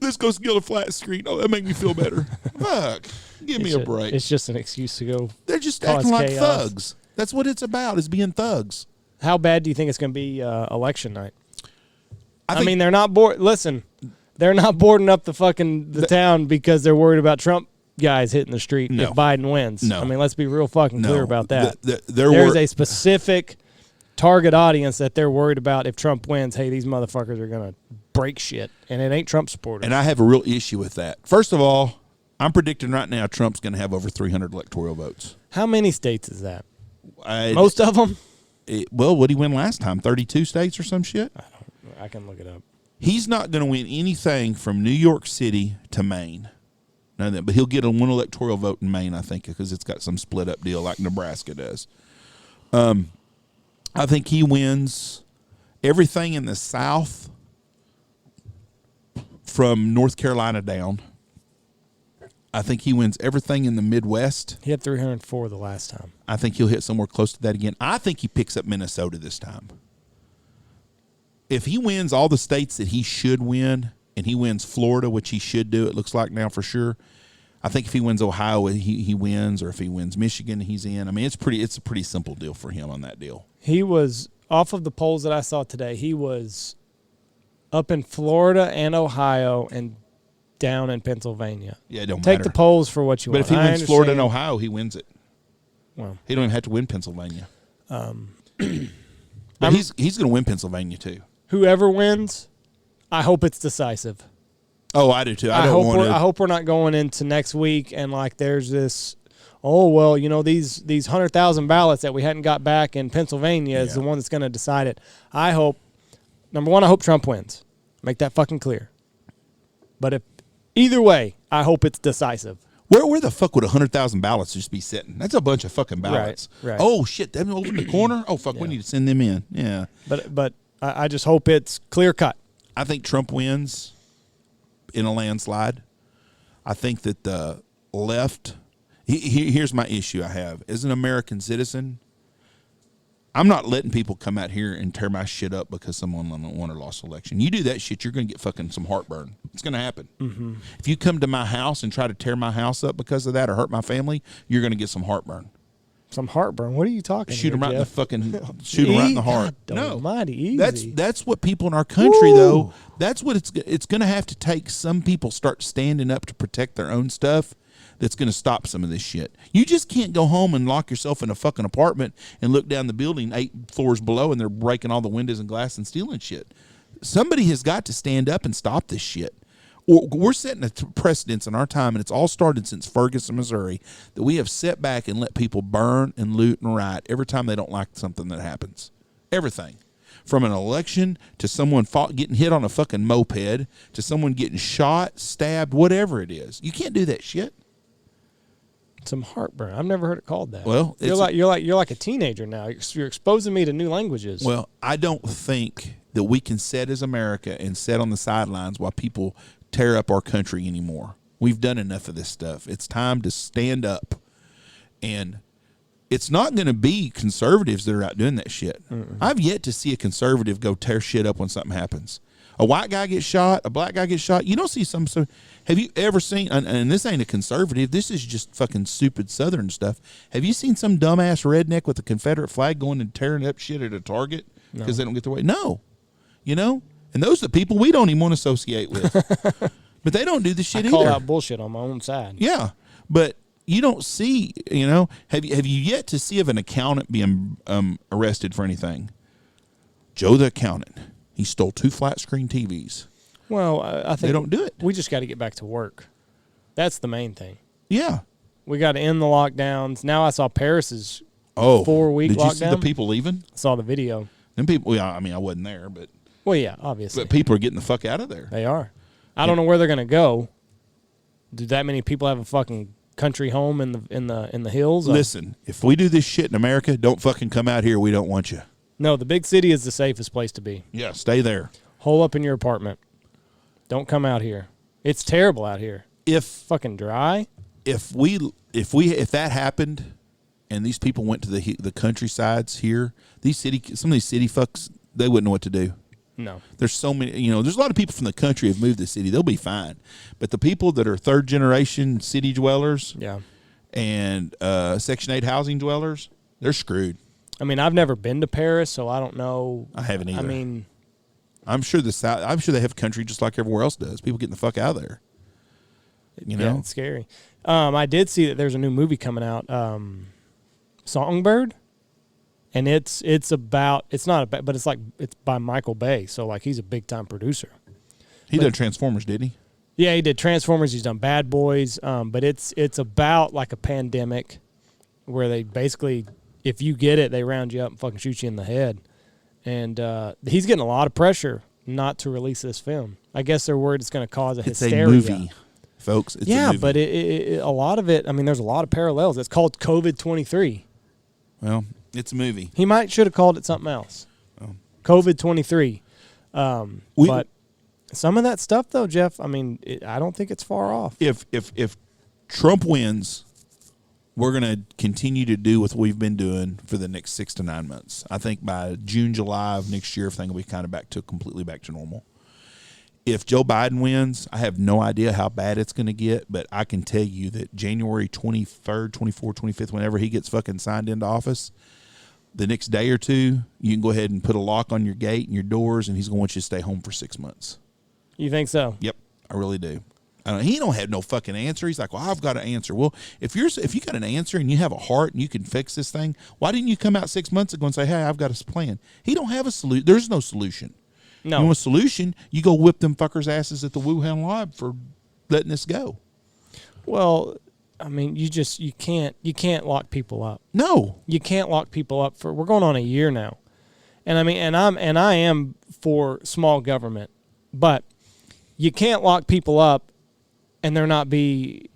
Speaker 2: Let's go steal a flat screen. Oh, that make me feel better. Fuck. Give me a break.
Speaker 1: It's just an excuse to go.
Speaker 2: They're just acting like thugs. That's what it's about, is being thugs.
Speaker 1: How bad do you think it's going to be election night? I mean, they're not bored. Listen, they're not boarding up the town because they're worried about Trump guys hitting the street if Biden wins.
Speaker 2: No.
Speaker 1: I mean, let's be real fucking clear about that.
Speaker 2: There's
Speaker 1: a specific target audience that they're worried about if Trump wins. Hey, these motherfuckers are going to break shit, and it ain't Trump supporters.
Speaker 2: And I have a real issue with that. First of all, I'm predicting right now Trump's going to have over 300 electoral votes.
Speaker 1: How many states is that? Most of them?
Speaker 2: Well, what did he win last time? 32 states or some shit?
Speaker 1: I can look it up.
Speaker 2: He's not going to win anything from New York City to Maine. No, but he'll get a one electoral vote in Maine, I think, because it's got some split up deal like Nebraska does. I think he wins everything in the South from North Carolina down. I think he wins everything in the Midwest.
Speaker 1: He had 304 the last time.
Speaker 2: I think he'll hit somewhere close to that again. I think he picks up Minnesota this time. If he wins all the states that he should win, and he wins Florida, which he should do, it looks like now for sure. I think if he wins Ohio, he wins, or if he wins Michigan, he's in. I mean, it's a pretty simple deal for him on that deal.
Speaker 1: He was, off of the polls that I saw today, he was up in Florida and Ohio and down in Pennsylvania.
Speaker 2: Yeah, it don't
Speaker 1: Take
Speaker 2: matter.
Speaker 1: the polls for what you want.
Speaker 2: But if he wins Florida and Ohio, he wins it.
Speaker 1: Well,
Speaker 2: he don't even have to win Pennsylvania. But he's going to win Pennsylvania too.
Speaker 1: Whoever wins, I hope it's decisive.
Speaker 2: Oh, I do too. I
Speaker 1: hope we're not going into next week and like there's this. Oh well, you know these 100,000 ballots that we hadn't got back in Pennsylvania is the one that's going to decide it. I hope, number one, I hope Trump wins. Make that fucking clear. But if either way, I hope it's decisive.
Speaker 2: Where the fuck would 100,000 ballots just be sitting? That's a bunch of fucking ballots.
Speaker 1: Right.
Speaker 2: Oh shit, them over in the corner. Oh fuck, we need to send them in. Yeah.
Speaker 1: But I just hope it's clear cut.
Speaker 2: I think Trump wins in a landslide. I think that the left. Here's my issue I have. As an American citizen, I'm not letting people come out here and tear my shit up because someone won or lost an election. You do that shit, you're going to get fucking some heartburn. It's going to happen. Mm-hmm. If you come to my house and try to tear my house up because of that or hurt my family, you're going to get some heartburn.
Speaker 1: Some heartburn? What are you talking about?
Speaker 2: Shoot them right in the fucking, shoot them right in the heart.
Speaker 1: No, mighty easy.
Speaker 2: That's what people in our country, though, that's what it's going to have to take. Some people start standing up to protect their own stuff. That's going to stop some of this shit. You just can't go home and lock yourself in a fucking apartment and look down the building 8 floors below and they're breaking all the windows and glass and stealing shit. Somebody has got to stand up and stop this shit. Or we're setting a precedence in our time, and it's all started since Ferguson, Missouri, that we have set back and let people burn and loot and riot every time they don't like something that happens. Everything. From an election to someone getting hit on a fucking moped to someone getting shot, stabbed, whatever it is. You can't do that shit.
Speaker 1: Some heartburn. I've never heard it called that.
Speaker 2: Well,
Speaker 1: you're like a teenager now. You're exposing me to new languages.
Speaker 2: Well, I don't think that we can sit as America and sit on the sidelines while people tear up our country anymore. We've done enough of this stuff. It's time to stand up. And it's not going to be conservatives that are out doing that shit. Mm-mm. I've yet to see a conservative go tear shit up when something happens. A white guy gets shot, a black guy gets shot. You don't see some. Have you ever seen, and this ain't a conservative, this is just fucking stupid Southern stuff. Have you seen some dumbass redneck with a Confederate flag going and tearing up shit at a Target because they don't get their way? No. You know? And those are the people we don't even want to associate with. But they don't do the shit either.
Speaker 1: I call out bullshit on my own side.
Speaker 2: Yeah. But you don't see, you know, have you yet to see of an accountant being arrested for anything? Joe the accountant. He stole 2 flat screen TVs.
Speaker 1: Well, I think
Speaker 2: they don't do it.
Speaker 1: We just got to get back to work. That's the main thing.
Speaker 2: Yeah.
Speaker 1: We got to end the lockdowns. Now I saw Paris's 4-week lockdown.
Speaker 2: Did you see the people leaving?
Speaker 1: I saw the video.
Speaker 2: Them people, yeah, I mean, I wasn't there, but.
Speaker 1: Well, yeah, obviously.
Speaker 2: But people are getting the fuck out of there.
Speaker 1: They are. I don't know where they're going to go. Do that many people have a fucking country home in the hills?
Speaker 2: Listen, if we do this shit in America, don't fucking come out here. We don't want you.
Speaker 1: No, the big city is the safest place to be.
Speaker 2: Yeah, stay there.
Speaker 1: Hole up in your apartment. Don't come out here. It's terrible out here.
Speaker 2: If
Speaker 1: fucking dry.
Speaker 2: If that happened and these people went to the countrysides here, some of these city fucks, they wouldn't know what to do.
Speaker 1: No.
Speaker 2: There's so many, there's a lot of people from the country have moved to the city. They'll be fine. But the people that are third generation city dwellers and Section 8 housing dwellers, they're screwed.
Speaker 1: I mean, I've never been to Paris, so I don't know.
Speaker 2: I haven't either.
Speaker 1: I mean,
Speaker 2: I'm sure they have country just like everywhere else does. People getting the fuck out of there.
Speaker 1: Yeah, it's scary. I did see that there's a new movie coming out, Songbird. And it's by Michael Bay, so like he's a big time producer.
Speaker 2: He did Transformers, didn't he?
Speaker 1: Yeah, he did Transformers. He's done Bad Boys. But it's about like a pandemic where they basically, if you get it, they round you up and fucking shoot you in the head. And he's getting a lot of pressure not to release this film. I guess they're worried it's going to cause a hysteria.
Speaker 2: It's a movie, folks. It's a movie.
Speaker 1: But a lot of it. I mean, there's a lot of parallels. It's called COVID-23.
Speaker 2: Well. It's a movie.
Speaker 1: He should have called it something else. Oh. COVID-23. But some of that stuff, though, Jeff, I mean, I don't think it's far off.
Speaker 2: If Trump wins, we're going to continue to do what we've been doing for the next 6 to 9 months. I think by June, July of next year, everything will be kind of completely back to normal. If Joe Biden wins, I have no idea how bad it's going to get, but I can tell you that January 23rd, 24th, 25th, whenever he gets fucking signed into office, the next day or two, you can go ahead and put a lock on your gate and your doors, and he's going to want you to stay home for 6 months.
Speaker 1: You think so?
Speaker 2: Yep, I really do. He don't have no fucking answer. He's like, well, I've got an answer. Well, if you got an answer and you have a heart and you can fix this thing, why didn't you come out 6 months ago and say, hey, I've got a plan? He don't have a solution. There's no solution.
Speaker 1: No.
Speaker 2: You want a solution, you go whip them fuckers' asses at the Wuhan lab for letting this go.
Speaker 1: Well, I mean, you can't lock people up.
Speaker 2: No,
Speaker 1: you can't lock people up we're going on a year now, and I mean, I am for small government, but you can't lock people up and there not be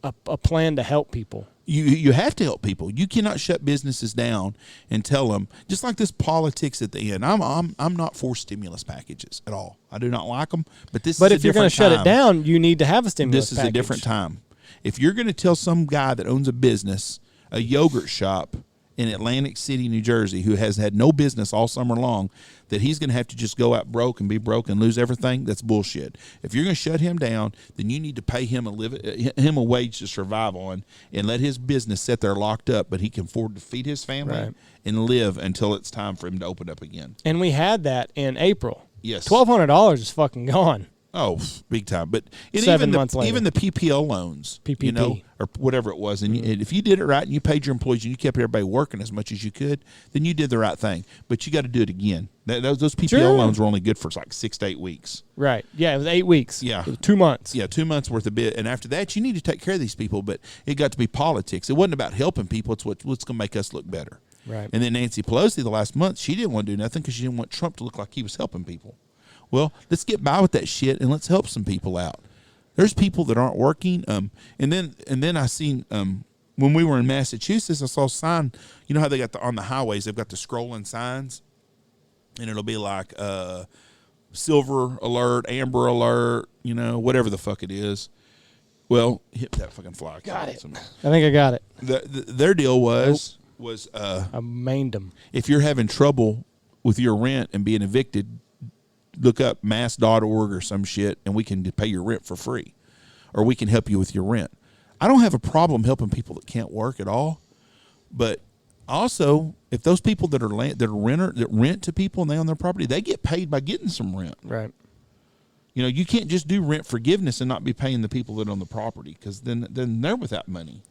Speaker 1: a plan to help people.
Speaker 2: You have to help people. You cannot shut businesses down and tell them, just like this politics at the end. I'm not for stimulus packages at all. I do not like them. But
Speaker 1: if you're going to shut it down, you need to have a stimulus package.
Speaker 2: This is a different time. If you're going to tell some guy that owns a business, a yogurt shop in Atlantic City, New Jersey, who has had no business all summer long, that he's going to have to just go out broke and be broke and lose everything, that's bullshit. If you're going to shut him down, then you need to pay him a wage to survive on and let his business sit there locked up, but he can afford to feed his family and live until it's time for him to open up again.
Speaker 1: And we had that in April.
Speaker 2: Yes.
Speaker 1: $1,200 is fucking gone.
Speaker 2: Oh, big time. But
Speaker 1: 7 months later.
Speaker 2: Even the PPL loans,
Speaker 1: PPP.
Speaker 2: Or whatever it was, and if you did it right and you paid your employees and you kept everybody working as much as you could, then you did the right thing. But you got to do it again. Those PPL loans were only good for like 6 to 8 weeks.
Speaker 1: Right. Yeah, it was 8 weeks.
Speaker 2: Yeah.
Speaker 1: It was 2 months.
Speaker 2: Yeah, 2 months worth of bit. And after that, you need to take care of these people. But it got to be politics. It wasn't about helping people. It's what's going to make us look better.
Speaker 1: Right.
Speaker 2: And then Nancy Pelosi, the last month, she didn't want to do nothing because she didn't want Trump to look like he was helping people. Well, let's get by with that shit and let's help some people out. There's people that aren't working. And then I seen when we were in Massachusetts, I saw a sign. You know how they got on the highways, they've got the scrolling signs, and it'll be like silver alert, amber alert, whatever the fuck it is. Well, hit that fucking fly.
Speaker 1: Got it. I think I got it.
Speaker 2: Their deal was
Speaker 1: I mained them.
Speaker 2: If you're having trouble with your rent and being evicted, look up mass.org or some shit, and we can pay your rent for free, or we can help you with your rent. I don't have a problem helping people that can't work at all, but also if those people that rent to people and they own their property, they get paid by getting some rent.
Speaker 1: Right.
Speaker 2: You can't just do rent forgiveness and not be paying the people that own the property, because then they're without money.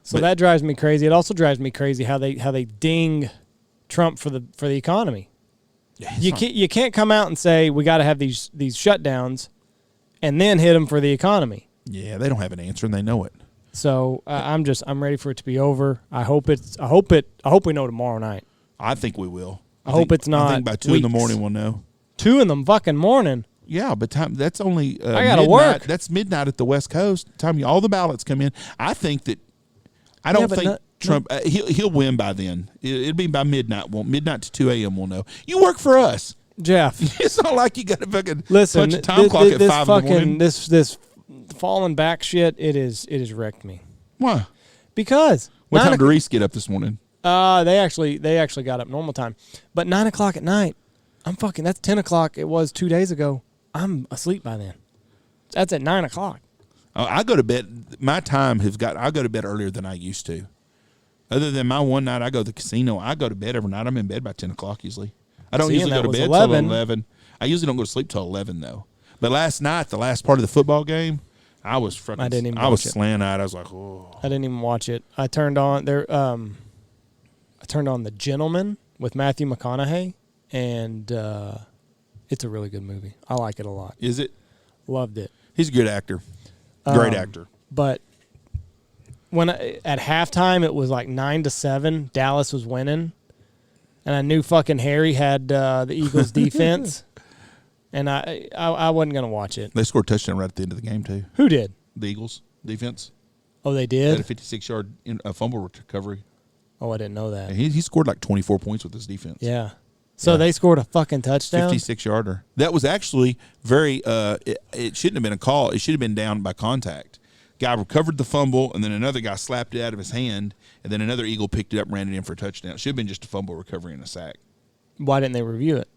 Speaker 1: So that drives me crazy. It also drives me crazy how they ding Trump for the economy. Yeah, you can't come out and say we got to have these shutdowns, and then hit them for the economy.
Speaker 2: Yeah, they don't have an answer and they know it.
Speaker 1: So I'm ready for it to be over. I hope we know tomorrow night.
Speaker 2: I think we will.
Speaker 1: I hope it's not.
Speaker 2: I think by 2 in the morning we'll know.
Speaker 1: 2 in the fucking morning.
Speaker 2: Yeah, but that's only
Speaker 1: I gotta work.
Speaker 2: That's midnight at the West Coast. Time all the ballots come in. I don't think Trump he'll win by then. It'll be by midnight. Midnight to 2 a.m. We'll know. You work for us,
Speaker 1: Jeff.
Speaker 2: It's not like you got to fucking
Speaker 1: punch
Speaker 2: a time clock at 5 in the morning.
Speaker 1: This falling back shit. It has wrecked me.
Speaker 2: Why?
Speaker 1: Because
Speaker 2: What time did Reese get up this morning?
Speaker 1: They actually got up normal time, but 9 o'clock at night. That's 10 o'clock. It was 2 days ago. I'm asleep by then. That's at 9 o'clock.
Speaker 2: I go to bed. My time I go to bed earlier than I used to. Other than my one night I go to the casino, I go to bed every night. I'm in bed by 10 o'clock usually. I don't usually go to bed till 11. I usually don't go to sleep till 11 though. But last night, the last part of the football game, I was slant-eyed. I was like, oh.
Speaker 1: I didn't even watch it. I turned on The Gentleman with Matthew McConaughey, and it's a really good movie. I like it a lot.
Speaker 2: Is it?
Speaker 1: Loved it.
Speaker 2: He's a good actor. Great actor.
Speaker 1: But at halftime, it was like 9-7. Dallas was winning, and I knew fucking Harry had the Eagles' defense, and I wasn't gonna watch it.
Speaker 2: They scored a touchdown right at the end of the game too.
Speaker 1: Who did?
Speaker 2: The Eagles defense.
Speaker 1: Oh, they
Speaker 2: They
Speaker 1: did.
Speaker 2: had a 56-yard fumble recovery.
Speaker 1: Oh, I didn't know that.
Speaker 2: And he scored like 24 points with his defense.
Speaker 1: Yeah. So they scored a fucking touchdown.
Speaker 2: 56-yarder. That was actually very. It shouldn't have been a call. It should have been down by contact. Guy recovered the fumble, and then another guy slapped it out of his hand, and then another Eagle picked it up and ran it in for a touchdown. It should have been just a fumble recovery and a sack.
Speaker 1: Why didn't they review it?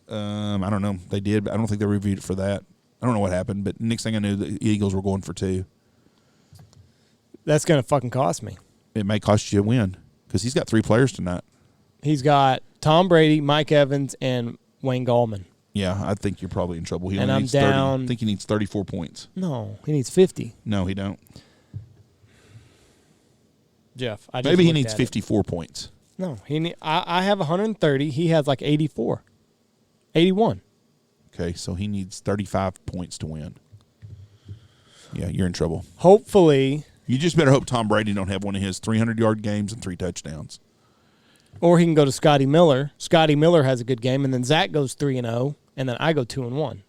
Speaker 2: I don't know. They did, but I don't think they reviewed it for that. I don't know what happened, but next thing I knew, the Eagles were going for 2.
Speaker 1: That's going to fucking cost me.
Speaker 2: It may cost you a win because he's got 3 players tonight.
Speaker 1: He's got Tom Brady, Mike Evans, and Wayne Gallman.
Speaker 2: Yeah, I think you're probably in trouble. He
Speaker 1: And
Speaker 2: only
Speaker 1: I'm
Speaker 2: needs
Speaker 1: down.
Speaker 2: 30. I think he needs 34 points.
Speaker 1: No, he needs 50.
Speaker 2: No, he don't.
Speaker 1: Jeff, I just
Speaker 2: Maybe he
Speaker 1: looked
Speaker 2: needs
Speaker 1: at
Speaker 2: 54 points.
Speaker 1: it. No, I have 130. He has like 84, 81.
Speaker 2: Okay, so he needs 35 points to win. Yeah, you're in trouble.
Speaker 1: Hopefully,
Speaker 2: You just better hope Tom Brady don't have one of his 300-yard games and 3 touchdowns.
Speaker 1: or he can go to Scotty Miller. Scotty Miller has a good game, and then Zach goes 3-0, and then I go 2-1.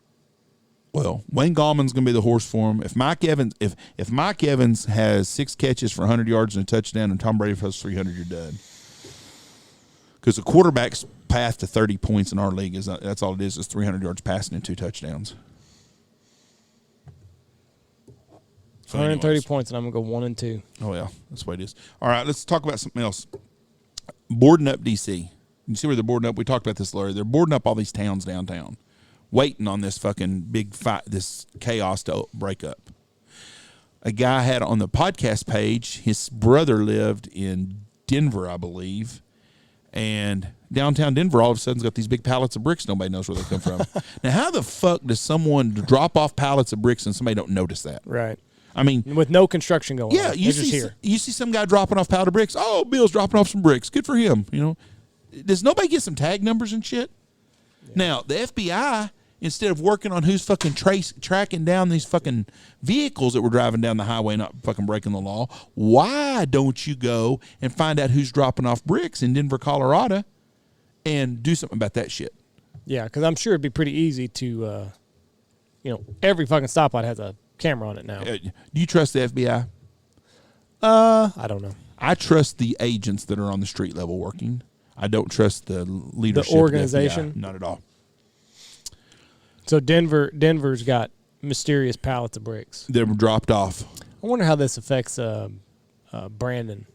Speaker 2: Well, Wayne Gallman's going to be the horse for him. If Mike Evans has 6 catches for 100 yards and a touchdown, and Tom Brady has 300, you're done. Because the quarterback's path to 30 points in our league that's all it is 300 yards passing and 2 touchdowns. So
Speaker 1: 130
Speaker 2: anyways.
Speaker 1: points, and I'm going to go 1-2.
Speaker 2: Oh, yeah. That's the way it is. All right, let's talk about something else. Boarding up D.C. You see where they're boarding up? We talked about this earlier. They're boarding up all these towns downtown, waiting on this fucking big fight, this chaos to break up. A guy had on the podcast page, his brother lived in Denver, I believe, and downtown Denver all of a sudden's got these big pallets of bricks. Nobody knows where they come from. Now, how the fuck does someone drop off pallets of bricks and somebody don't notice that?
Speaker 1: Right.
Speaker 2: I mean,
Speaker 1: With no construction going on.
Speaker 2: yeah,
Speaker 1: They're just here.
Speaker 2: you see some guy dropping off powder bricks. Oh, Bill's dropping off some bricks. Good for him. You know, does nobody get some tag numbers and shit? Yeah. Now the FBI, instead of working on who's fucking tracking down these fucking vehicles that were driving down the highway, not fucking breaking the law, why don't you go and find out who's dropping off bricks in Denver, Colorado, and do something about that shit?
Speaker 1: Yeah, because I'm sure it'd be pretty easy to, every fucking stoplight has a camera on it now.
Speaker 2: Do you trust the FBI?
Speaker 1: I don't know.
Speaker 2: I trust the agents that are on the street level working. I don't trust the leadership,
Speaker 1: The organization?
Speaker 2: of the FBI. Not at all.
Speaker 1: So Denver's got mysterious pallets of bricks.
Speaker 2: They were dropped off.
Speaker 1: I wonder how this affects Brandon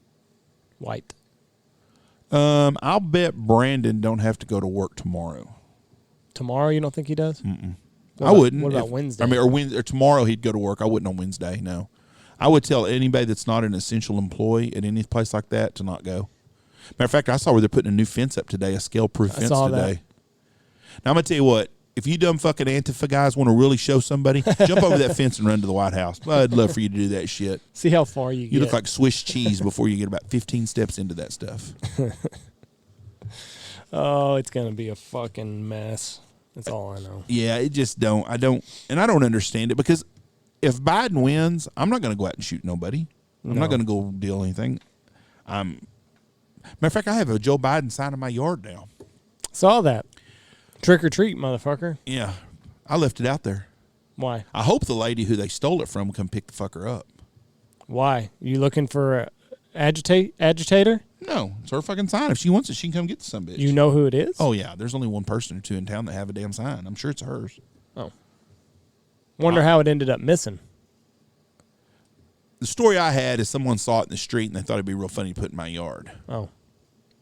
Speaker 1: White.
Speaker 2: I'll bet Brandon don't have to go to work tomorrow.
Speaker 1: Tomorrow, you don't think he does?
Speaker 2: I wouldn't.
Speaker 1: What about Wednesday?
Speaker 2: I mean, or tomorrow he'd go to work. I wouldn't on Wednesday. No, I would tell anybody that's not an essential employee at any place like that to not go. Matter of fact, I saw where they're putting a new fence up today, a scale-proof fence
Speaker 1: saw
Speaker 2: today.
Speaker 1: that.
Speaker 2: Now I'm gonna tell you what. If you dumb fucking Antifa guys want to really show somebody, jump over that fence and run to the White House. I'd love for you to do that shit.
Speaker 1: See how far you get.
Speaker 2: You look like Swiss cheese before you get about 15 steps into that stuff.
Speaker 1: Oh, it's gonna be a fucking mess. That's all I know.
Speaker 2: Yeah, it just don't. I don't understand it because if Biden wins, I'm not going to go out and shoot nobody. I'm not going to go deal anything. Matter of fact, I have a Joe Biden sign in my yard now.
Speaker 1: Saw that. Trick or treat, motherfucker.
Speaker 2: Yeah, I left it out there.
Speaker 1: Why?
Speaker 2: I hope the lady who they stole it from will come pick the fucker up.
Speaker 1: Why? You looking for a agitator?
Speaker 2: No, it's her fucking sign. If she wants it, she can come get the son of a bitch.
Speaker 1: You know who it is?
Speaker 2: Oh, yeah. There's only one person or two in town that have a damn sign. I'm sure it's hers.
Speaker 1: Oh. Wonder how it ended up missing.
Speaker 2: The story I had is someone saw it in the street and they thought it'd be real funny to put in my yard.
Speaker 1: Oh.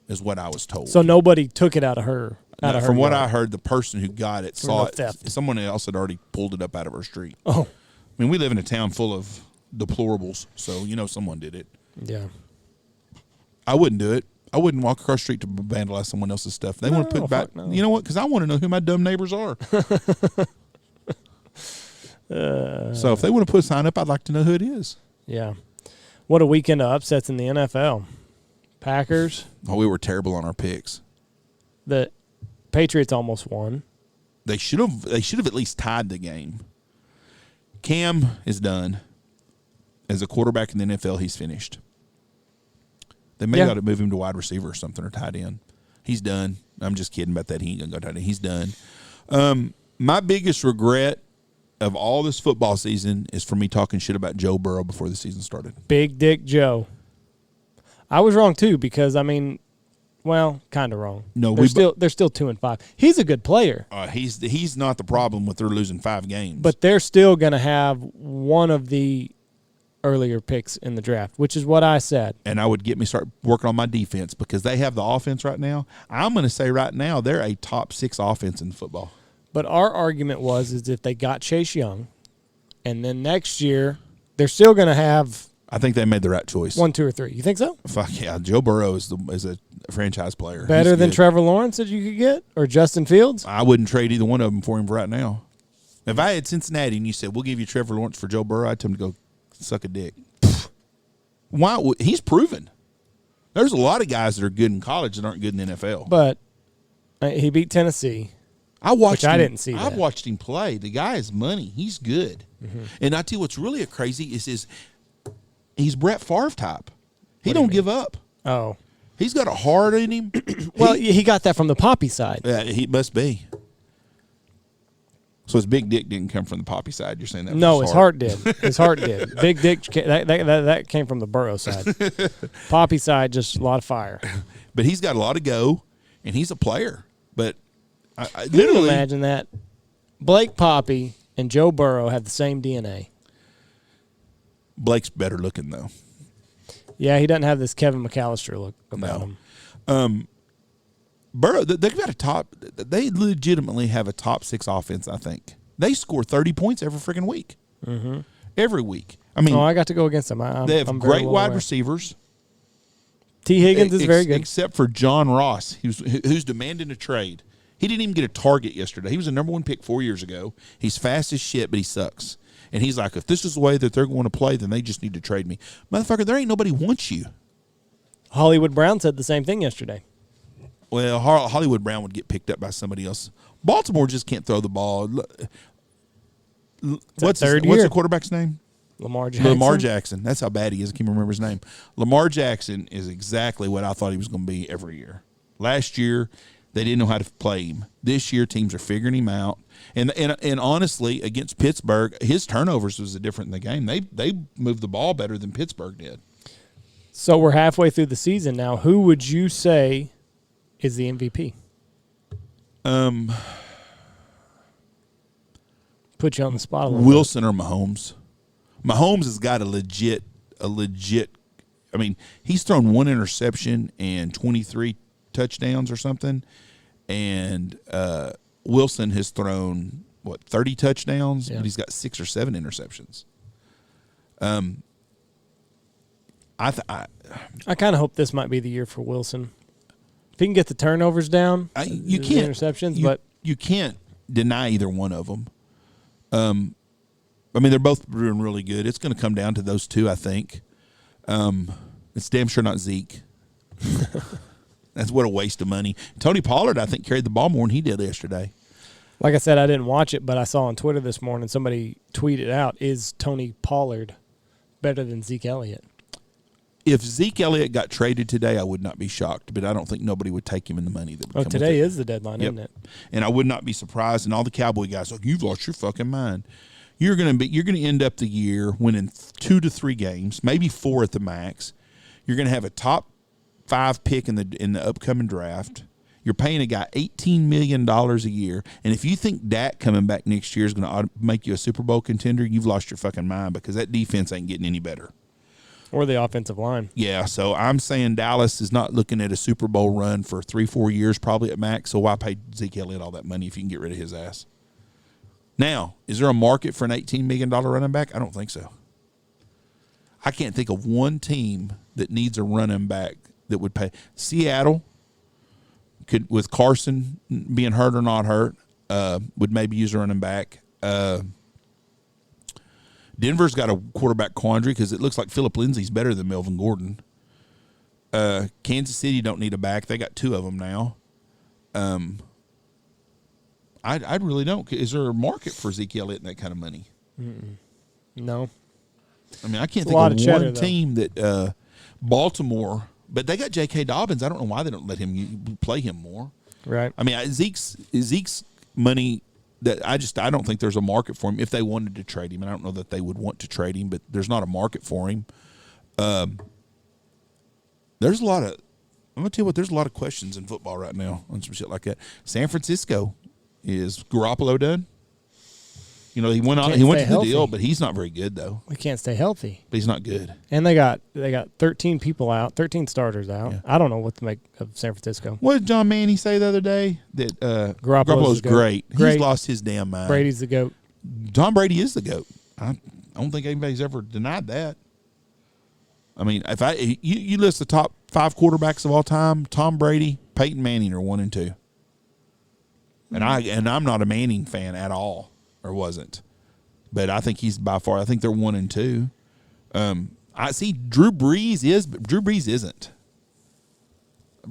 Speaker 2: Is what I was told.
Speaker 1: So nobody took it out of her.
Speaker 2: From what I heard, the person who got it saw it.
Speaker 1: Theft.
Speaker 2: Someone else had already pulled it up out of her street.
Speaker 1: Oh.
Speaker 2: I mean, we live in a town full of deplorables, so someone did it.
Speaker 1: Yeah.
Speaker 2: I wouldn't do it. I wouldn't walk across the street to vandalize someone else's stuff. They want to put it back.
Speaker 1: No.
Speaker 2: You know what? Because I want to know who my dumb neighbors are. So if they want to put a sign up, I'd like to know who it is.
Speaker 1: Yeah. What a weekend of upsets in the NFL. Packers.
Speaker 2: Oh, we were terrible on our picks.
Speaker 1: The Patriots almost won.
Speaker 2: They should have at least tied the game. Cam is done. As a quarterback in the NFL, he's finished. They may got to move him to wide receiver or something or tight end. He's done. I'm just kidding about that. He ain't going to go tight end. He's done. My biggest regret of all this football season is for me talking shit about Joe Burrow before the season started.
Speaker 1: Big Dick Joe. I was wrong too because kind of wrong. No, they're still 2-5. He's a good player.
Speaker 2: He's not the problem with their losing 5 games.
Speaker 1: But they're still going to have one of the earlier picks in the draft, which is what I said.
Speaker 2: And I would get me start working on my defense because they have the offense right now. I'm going to say right now they're a top 6 offense in football.
Speaker 1: But our argument is if they got Chase Young, and then next year they're still going to have.
Speaker 2: I think they made the right choice.
Speaker 1: 1, 2, or 3. You think so?
Speaker 2: Fuck yeah, Joe Burrow is a franchise player.
Speaker 1: Better than Trevor Lawrence that you could get, or Justin Fields.
Speaker 2: I wouldn't trade either one of them for him right now. If I had Cincinnati and you said we'll give you Trevor Lawrence for Joe Burrow, I'd tell him to go suck a dick. Why? He's proven. There's a lot of guys that are good in college that aren't good in the NFL.
Speaker 1: But he beat Tennessee. I didn't see that.
Speaker 2: I've watched him play. The guy is money. He's good. Mm-hmm. And I tell you what's really crazy is he's Brett Favre type. He don't give up.
Speaker 1: Oh.
Speaker 2: He's got a heart in him.
Speaker 1: Well, he got that from the Poppy side.
Speaker 2: Yeah, he must be. So his big dick didn't come from the Poppy side. You're saying that?
Speaker 1: No, his heart did. His heart did. Big dick that came from the Burrow side. Poppy side, just a lot of fire.
Speaker 2: But he's got a lot of go, and he's a player. But I
Speaker 1: Can you imagine that? Blake Poppy and Joe Burrow have the same DNA.
Speaker 2: Blake's better looking though.
Speaker 1: Yeah, he doesn't have this Kevin McAllister look about him.
Speaker 2: Burrow, they've got they legitimately have a top 6 offense, I think. They score 30 points every freaking week. Mm-hmm. Every week. I mean,
Speaker 1: I got to go against them.
Speaker 2: They have great wide receivers.
Speaker 1: T. Higgins is very good.
Speaker 2: Except for John Ross, who's demanding a trade. He didn't even get a target yesterday. He was a number 1 pick 4 years ago. He's fast as shit, but he sucks. And he's like, if this is the way that they're going to play, then they just need to trade me. Motherfucker, there ain't nobody wants you.
Speaker 1: Hollywood Brown said the same thing yesterday.
Speaker 2: Well, Hollywood Brown would get picked up by somebody else. Baltimore just can't throw the ball. What's the quarterback's name?
Speaker 1: Lamar Jackson.
Speaker 2: Lamar Jackson. That's how bad he is. I can't remember his name. Lamar Jackson is exactly what I thought he was going to be every year. Last year, they didn't know how to play him. This year, teams are figuring him out. And honestly, against Pittsburgh, his turnovers was different in the game. They moved the ball better than Pittsburgh did.
Speaker 1: So we're halfway through the season now. Who would you say is the MVP? Put you on the spot a little
Speaker 2: Wilson or Mahomes. Mahomes has got a legit. I mean, he's thrown 1 interception and 23 touchdowns or something, and Wilson has thrown 30 touchdowns, but he's got 6 or 7 interceptions. I
Speaker 1: kind of hope this might be the year for Wilson. If he can get the turnovers down,
Speaker 2: you can't
Speaker 1: interceptions,
Speaker 2: but you can't deny either one of them. I mean, they're both doing really good. It's going to come down to those two, I think. It's damn sure not Zeke. That's what a waste of money. Tony Pollard, I think, carried the ball more than he did yesterday.
Speaker 1: Like I said, I didn't watch it, but I saw on Twitter this morning somebody tweeted out, is Tony Pollard better than Zeke Elliott?
Speaker 2: If Zeke Elliott got traded today, I would not be shocked, but I don't think nobody would take him in the money that would come
Speaker 1: today
Speaker 2: with it.
Speaker 1: Is the deadline, isn't it?
Speaker 2: And I would not be surprised. And all the Cowboy guys are like, you've lost your fucking mind. You're going to end up the year winning 2 to 3 games, maybe 4 at the max. You're going to have a top 5 pick in the upcoming draft. You're paying a guy $18 million a year. And if you think Dak coming back next year is going to make you a Super Bowl contender, you've lost your fucking mind because that defense ain't getting any better.
Speaker 1: Or the offensive line.
Speaker 2: Yeah, so I'm saying Dallas is not looking at a Super Bowl run for 3-4 years, probably at max. So why pay Zeke Elliott all that money if you can get rid of his ass? Now, is there a market for an $18 million running back? I don't think so. I can't think of one team that needs a running back that would pay. Seattle could, with Carson being hurt or not hurt, would maybe use a running back. Denver's got a quarterback quandary because it looks like Phillip Lindsay's better than Melvin Gordon. Kansas City don't need a back. They got 2 of them now. I really don't. Is there a market for Zeke Elliott and that kind of money?
Speaker 1: No.
Speaker 2: I mean, I can't think of one team that Baltimore, but they got J.K. Dobbins. I don't know why they don't let him play him more.
Speaker 1: Right.
Speaker 2: I mean, Zeke's money. I don't think there's a market for him if they wanted to trade him. And I don't know that they would want to trade him, but there's not a market for him. There's a lot of – I'm going to tell you what, there's a lot of questions in football right now on some shit like that. San Francisco, is Garoppolo done? You know, he went to the deal, but he's not very good, though.
Speaker 1: He can't stay healthy.
Speaker 2: But he's not good.
Speaker 1: And they got 13 people out, 13 starters out. Yeah. I don't know what to make of San Francisco.
Speaker 2: What did John Manning say the other day? That Garoppolo's great. He's lost his damn mind.
Speaker 1: Brady's the GOAT.
Speaker 2: Tom Brady is the GOAT. I don't think anybody's ever denied that. I mean, if you list the top 5 quarterbacks of all time, Tom Brady, Peyton Manning are 1 and 2. And I'm not a Manning fan at all. Or wasn't, but I think he's by far. I think they're 1 and 2. I see Drew Brees is, but Drew Brees isn't.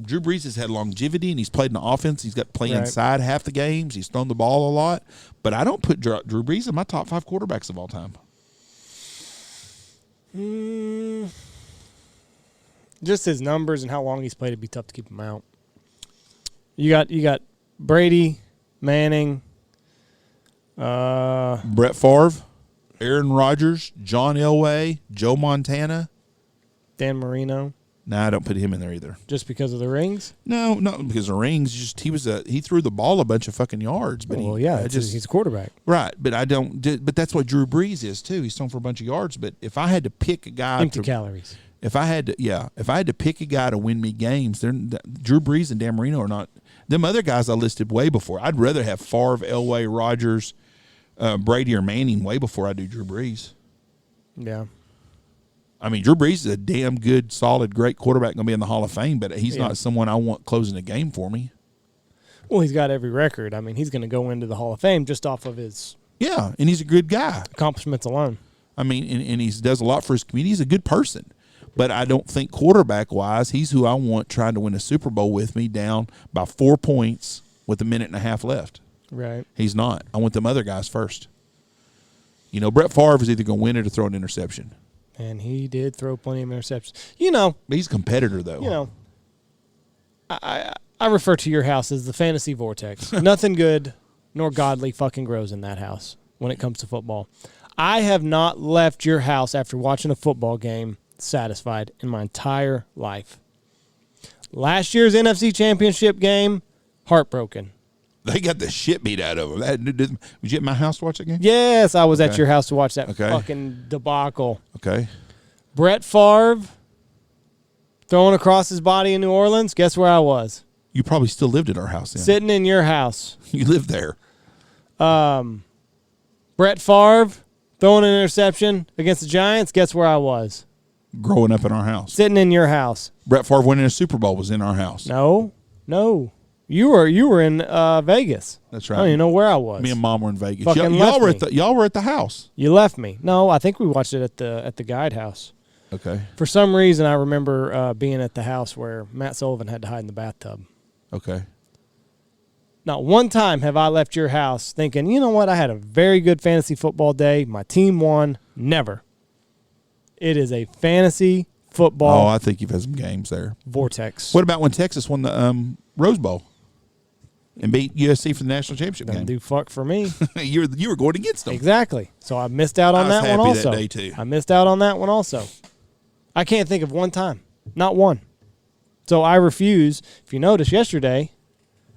Speaker 2: Drew Brees has had longevity and he's played in the offense. He's got to play inside half the games. He's thrown the ball a lot, but I don't put Drew Brees in my top 5 quarterbacks of all time.
Speaker 1: Just his numbers and how long he's played, it'd be tough to keep him out. You got Brady, Manning.
Speaker 2: Brett Favre, Aaron Rodgers, John Elway, Joe Montana,
Speaker 1: Dan Marino.
Speaker 2: Nah, I don't put him in there either.
Speaker 1: Just because of the rings?
Speaker 2: No, not because of the rings. Just he threw the ball a bunch of fucking yards. But
Speaker 1: he's a quarterback,
Speaker 2: right? But I don't. But that's what Drew Brees is too. He's thrown for a bunch of yards. But if I had to pick a guy,
Speaker 1: empty calories.
Speaker 2: If I had to pick a guy to win me games, Drew Brees and Dan Marino are not. Them other guys I listed way before. I'd rather have Favre, Elway, Rodgers, Brady or Manning way before I do Drew Brees.
Speaker 1: Yeah.
Speaker 2: I mean, Drew Brees is a damn good, solid, great quarterback going to be in the Hall of Fame, but he's not someone I want closing a game for me.
Speaker 1: Well, he's got every record. I mean, he's going to go into the Hall of Fame just off of his
Speaker 2: and he's a good guy.
Speaker 1: Accomplishments alone.
Speaker 2: I mean, and he does a lot for his community. He's a good person. But I don't think quarterback-wise, he's who I want trying to win a Super Bowl with me down by 4 points with 1.5 minutes left.
Speaker 1: Right.
Speaker 2: He's not. I want them other guys first. You know, Brett Favre is either going to win it or throw an interception.
Speaker 1: And he did throw plenty of interceptions. You know.
Speaker 2: But he's a competitor, though.
Speaker 1: You know, I refer to your house as the fantasy vortex. Nothing good nor godly fucking grows in that house when it comes to football. I have not left your house after watching a football game satisfied in my entire life. Last year's NFC Championship game, heartbroken.
Speaker 2: They got the shit beat out of them. Was you at my house to watch that game?
Speaker 1: Yes, I was at your house to watch that fucking debacle.
Speaker 2: Okay.
Speaker 1: Brett Favre throwing across his body in New Orleans. Guess where I was?
Speaker 2: You probably still lived at our house then.
Speaker 1: Sitting in your house.
Speaker 2: You lived there.
Speaker 1: Brett Favre throwing an interception against the Giants. Guess where I was?
Speaker 2: Growing up in our house.
Speaker 1: Sitting in your house.
Speaker 2: Brett Favre winning a Super Bowl was in our house.
Speaker 1: No. You were in Vegas.
Speaker 2: That's right.
Speaker 1: I don't even know where I was.
Speaker 2: Me and Mom were in Vegas.
Speaker 1: Y'all
Speaker 2: were at the house.
Speaker 1: You left me. No, I think we watched it at the guide house.
Speaker 2: Okay.
Speaker 1: For some reason, I remember being at the house where Matt Sullivan had to hide in the bathtub.
Speaker 2: Okay.
Speaker 1: Not one time have I left your house thinking, you know what, I had a very good fantasy football day. My team won. Never. It is a fantasy football.
Speaker 2: Oh, I think you've had some games there.
Speaker 1: Vortex.
Speaker 2: What about when Texas won the Rose Bowl and beat USC for the national championship game?
Speaker 1: Do fuck for me.
Speaker 2: you were going against them.
Speaker 1: Exactly. So I missed out on that one also.
Speaker 2: That day too.
Speaker 1: I missed out on that one also. I can't think of one time. Not one. So I refuse. If you notice yesterday,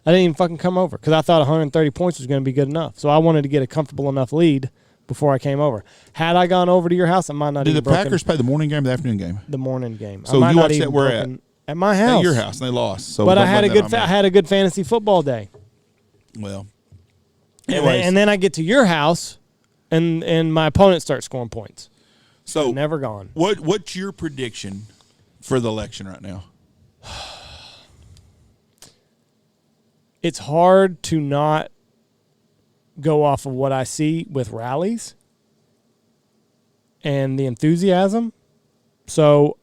Speaker 1: I didn't even fucking come over because I thought 130 points was going to be good enough. So I wanted to get a comfortable enough lead before I came over. Had I gone over to your house, I might not.
Speaker 2: Did
Speaker 1: even
Speaker 2: the Packers play the morning game or the afternoon game?
Speaker 1: the morning game?
Speaker 2: So
Speaker 1: I might
Speaker 2: you
Speaker 1: not
Speaker 2: watched
Speaker 1: even
Speaker 2: that where
Speaker 1: broken, at my house.
Speaker 2: At your house, and they lost. So
Speaker 1: but I
Speaker 2: don't
Speaker 1: had a
Speaker 2: blame
Speaker 1: good
Speaker 2: that on
Speaker 1: I
Speaker 2: me.
Speaker 1: had a good fantasy football day.
Speaker 2: Well,
Speaker 1: And then I get to your house, and my opponent starts scoring points.
Speaker 2: so
Speaker 1: Never gone.
Speaker 2: What's your prediction for the election right now?
Speaker 1: It's hard to not go off of what I see with rallies and the enthusiasm. So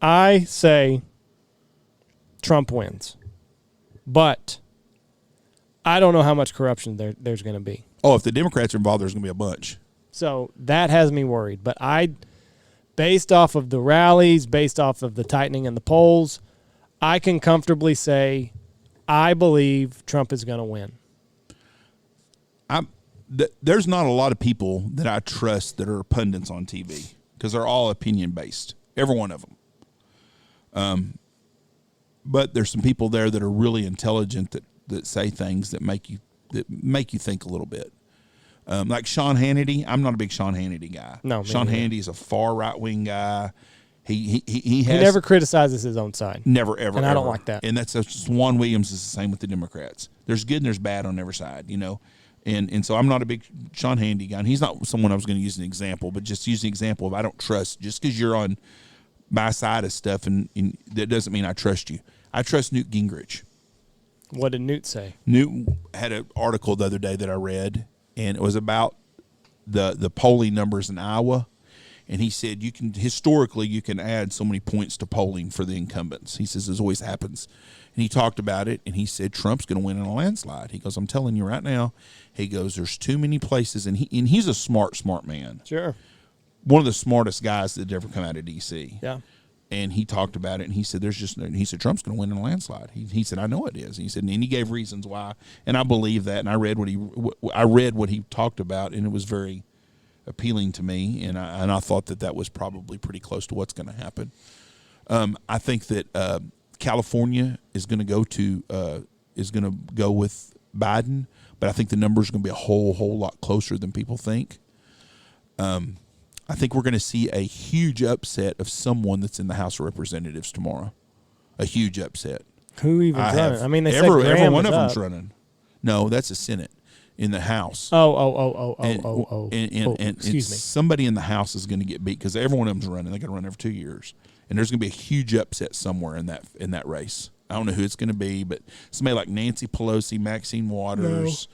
Speaker 1: I say Trump wins. But I don't know how much corruption there's going to be.
Speaker 2: Oh, if the Democrats are involved, there's going to be a bunch.
Speaker 1: So that has me worried. But based off of the rallies, based off of the tightening in the polls, I can comfortably say I believe Trump is going to win.
Speaker 2: There's not a lot of people that I trust that are pundits on TV because they're all opinion based, every one of them. But there's some people there that are really intelligent that say things that make you think a little bit. Like Sean Hannity, I'm not a big Sean Hannity guy.
Speaker 1: No,
Speaker 2: Sean
Speaker 1: neither.
Speaker 2: Hannity is a far right wing guy. He
Speaker 1: never criticizes his own side.
Speaker 2: Never, ever,
Speaker 1: And I don't
Speaker 2: ever.
Speaker 1: like that.
Speaker 2: And that's Juan Williams is the same with the Democrats. There's good and there's bad on every side, you know. And so I'm not a big Sean Hannity guy. And he's not someone I was going to use an example, but just use an example of I don't trust just because you're on my side of stuff, and that doesn't mean I trust you. I trust Newt Gingrich.
Speaker 1: What did Newt say?
Speaker 2: Newt had an article the other day that I read, and it was about the polling numbers in Iowa. And he said you can add so many points to polling for the incumbents. He says this always happens. And he talked about it, and he said Trump's going to win in a landslide. He goes, I'm telling you right now. He goes, there's too many places, and he's a smart man.
Speaker 1: Sure.
Speaker 2: One of the smartest guys that ever come out of D.C.
Speaker 1: Yeah.
Speaker 2: And he talked about it, and he said, he said Trump's going to win in a landslide. He said, I know it is. And he said, and he gave reasons why, and I believe that. And I read what he talked about, and it was very appealing to me, and I thought that was probably pretty close to what's going to happen. I think that California is going to go with Biden, but I think the numbers are going to be a whole lot closer than people think. I think we're going to see a huge upset of someone that's in the House of Representatives tomorrow. A huge upset.
Speaker 1: Who even running? I mean, they said
Speaker 2: every
Speaker 1: Graham
Speaker 2: one
Speaker 1: is
Speaker 2: of them's
Speaker 1: up.
Speaker 2: running. No, that's the Senate. In the House.
Speaker 1: And excuse me.
Speaker 2: Somebody in the House is going to get beat because every one of them's running. They're going to run every 2 years, and there's going to be a huge upset somewhere in that race. I don't know who it's going to be, but somebody like Nancy Pelosi, Maxine Waters,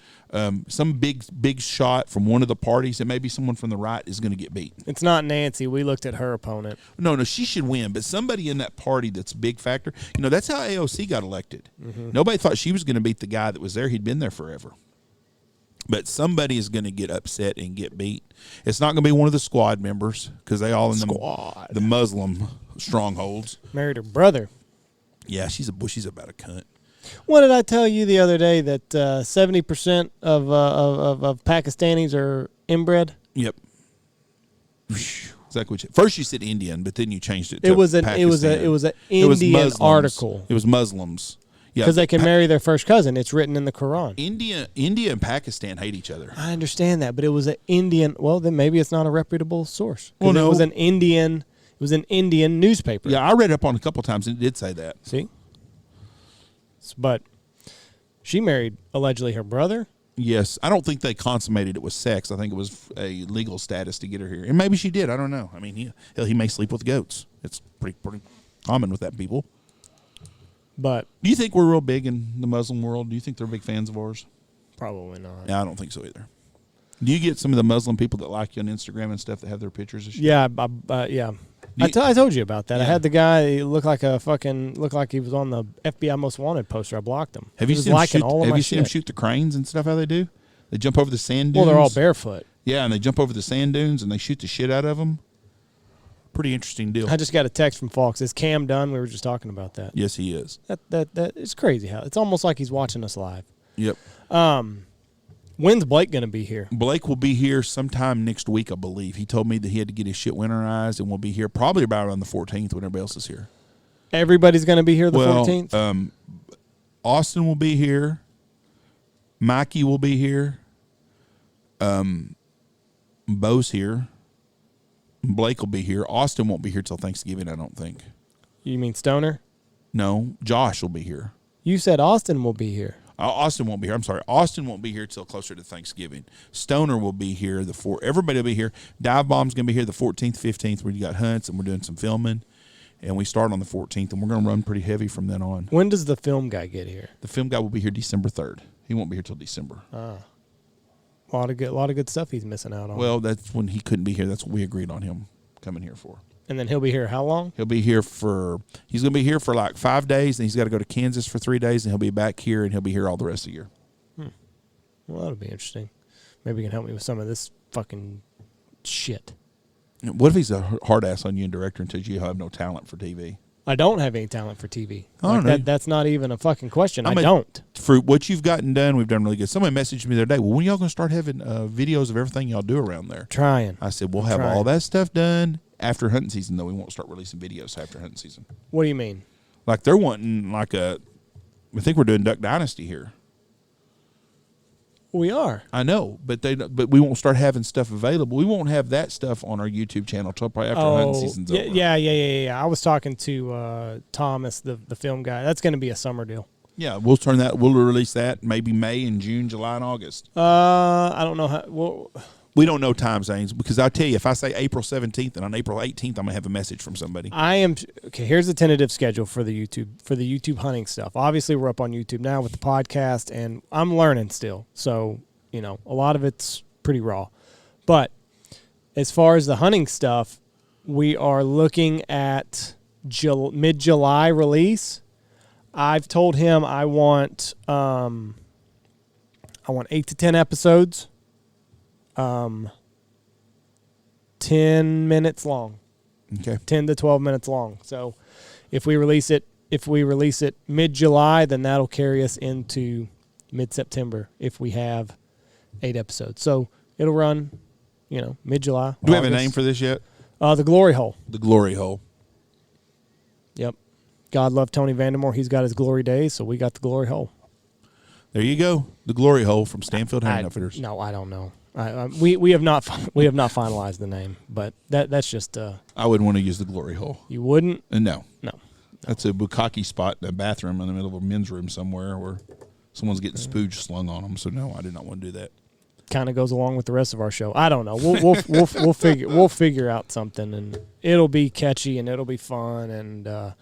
Speaker 2: some big shot from one of the parties, and maybe someone from the right is going to get beat.
Speaker 1: It's not Nancy. We looked at her opponent.
Speaker 2: No, she should win, but somebody in that party that's a big factor. You know, that's how AOC got elected.
Speaker 1: Mm-hmm.
Speaker 2: Nobody thought she was going to beat the guy that was there. He'd been there forever. But somebody is going to get upset and get beat. It's not going to be one of the squad members because they all in the Muslim strongholds.
Speaker 1: Married her brother.
Speaker 2: Yeah, she's about a cunt.
Speaker 1: What did I tell you the other day that 70% of Pakistanis are inbred?
Speaker 2: Yep. Exactly. First you said Indian, but then you changed it to
Speaker 1: It was an Indian
Speaker 2: Muslims.
Speaker 1: article.
Speaker 2: It was Muslims. Yeah,
Speaker 1: because they can marry their first cousin. It's written in the Quran.
Speaker 2: India and Pakistan hate each other.
Speaker 1: I understand that, but it was an Indian. Well, then maybe it's not a reputable source.
Speaker 2: Well, no.
Speaker 1: It was an Indian. It was an Indian newspaper.
Speaker 2: Yeah, I read up on it a couple times, and it did say that.
Speaker 1: See, but she married allegedly her brother.
Speaker 2: Yes, I don't think they consummated it with sex. I think it was a legal status to get her here, and maybe she did. I don't know. I mean, he may sleep with goats. It's pretty common with that people.
Speaker 1: But
Speaker 2: do you think we're real big in the Muslim world? Do you think they're big fans of ours?
Speaker 1: Probably not.
Speaker 2: Yeah, I don't think so either. Do you get some of the Muslim people that like you on Instagram and stuff that have their pictures of shit?
Speaker 1: Yeah, yeah. I told you about that.
Speaker 2: Yeah.
Speaker 1: I had the guy. He looked like he was on the FBI Most Wanted poster. I blocked him.
Speaker 2: Have you seen him shoot the cranes and stuff? How they do? They jump over the sand dunes.
Speaker 1: Well, they're all barefoot.
Speaker 2: Yeah, and they jump over the sand dunes and they shoot the shit out of them. Pretty interesting deal.
Speaker 1: I just got a text from Fox. Is Cam done? We were just talking about that.
Speaker 2: Yes, he is.
Speaker 1: That it's crazy how it's almost like he's watching us live.
Speaker 2: Yep.
Speaker 1: When's Blake going to be here?
Speaker 2: Blake will be here sometime next week, I believe. He told me that he had to get his shit winterized and will be here probably about around the 14th when everybody else is here.
Speaker 1: Everybody's going to be here the 14th?
Speaker 2: Austin will be here. Mikey will be here. Bo's here. Blake will be here. Austin won't be here till Thanksgiving, I don't think.
Speaker 1: You mean Stoner?
Speaker 2: No, Josh will be here.
Speaker 1: You said Austin will be here.
Speaker 2: Austin won't be here. I'm sorry. Austin won't be here till closer to Thanksgiving. Stoner will be here. Everybody will be here. Dive Bomb's going to be here the 14th, 15th. We got hunts and we're doing some filming. And we start on the 14th, and we're going to run pretty heavy from then on.
Speaker 1: When does the film guy get here?
Speaker 2: The film guy will be here December 3rd. He won't be here till December.
Speaker 1: A lot of good stuff he's missing out on.
Speaker 2: Well, that's when he couldn't be here. That's what we agreed on him coming here for.
Speaker 1: And then he'll be here how long?
Speaker 2: He's going to be here for like 5 days, and he's got to go to Kansas for 3 days, and he'll be back here, and he'll be here all the rest of the year.
Speaker 1: Well, that'll be interesting. Maybe he can help me with some of this fucking shit.
Speaker 2: What if he's a hard ass on you and director and tells you have no talent for TV?
Speaker 1: I don't have any talent for TV.
Speaker 2: I don't know.
Speaker 1: That's not even a fucking question. I don't.
Speaker 2: For what you've gotten done, we've done really good. Somebody messaged me the other day, well, when y'all going to start having videos of everything y'all do around there?
Speaker 1: Trying.
Speaker 2: I said, we'll have all that stuff done after hunting season, though. We won't start releasing videos after hunting season.
Speaker 1: What do you mean?
Speaker 2: Like they're wanting I think we're doing Duck Dynasty here.
Speaker 1: We are.
Speaker 2: I know, but we won't start having stuff available. We won't have that stuff on our YouTube channel till probably after hunting season's over.
Speaker 1: Yeah. I was talking to Thomas, the film guy. That's going to be a summer deal.
Speaker 2: Yeah, we'll release that maybe May and June, July and August.
Speaker 1: I don't know how.
Speaker 2: We don't know time zones because I'll tell you, if I say April 17th and on April 18th, I'm going to have a message from somebody.
Speaker 1: Okay, here's the tentative schedule for the YouTube hunting stuff. Obviously, we're up on YouTube now with the podcast, and I'm learning still. So, a lot of it's pretty raw. But as far as the hunting stuff, we are looking at mid-July release. I've told him I want 8 to 10 episodes. 10 minutes long.
Speaker 2: Okay.
Speaker 1: 10 to 12 minutes long. So if we release it mid-July, then that'll carry us into mid-September if we have 8 episodes. So it'll run, mid-July.
Speaker 2: Do we have a name for this yet?
Speaker 1: The Glory Hole.
Speaker 2: The Glory Hole.
Speaker 1: Yep. God love Tony Vandemore. He's got his glory days, so we got the Glory Hole.
Speaker 2: There you go. The Glory Hole from Stanfield Hunting Outfitters.
Speaker 1: No, I don't know. We have not finalized the name, but that's just.
Speaker 2: I wouldn't want to use the Glory Hole.
Speaker 1: You wouldn't?
Speaker 2: No.
Speaker 1: That's
Speaker 2: a bukkake spot in a bathroom in the middle of a men's room somewhere where someone's getting spooge slung on them. So no, I did not want to do that.
Speaker 1: Kind of goes along with the rest of our show. I don't know. We'll figure out something, and it'll be catchy and it'll be fun, and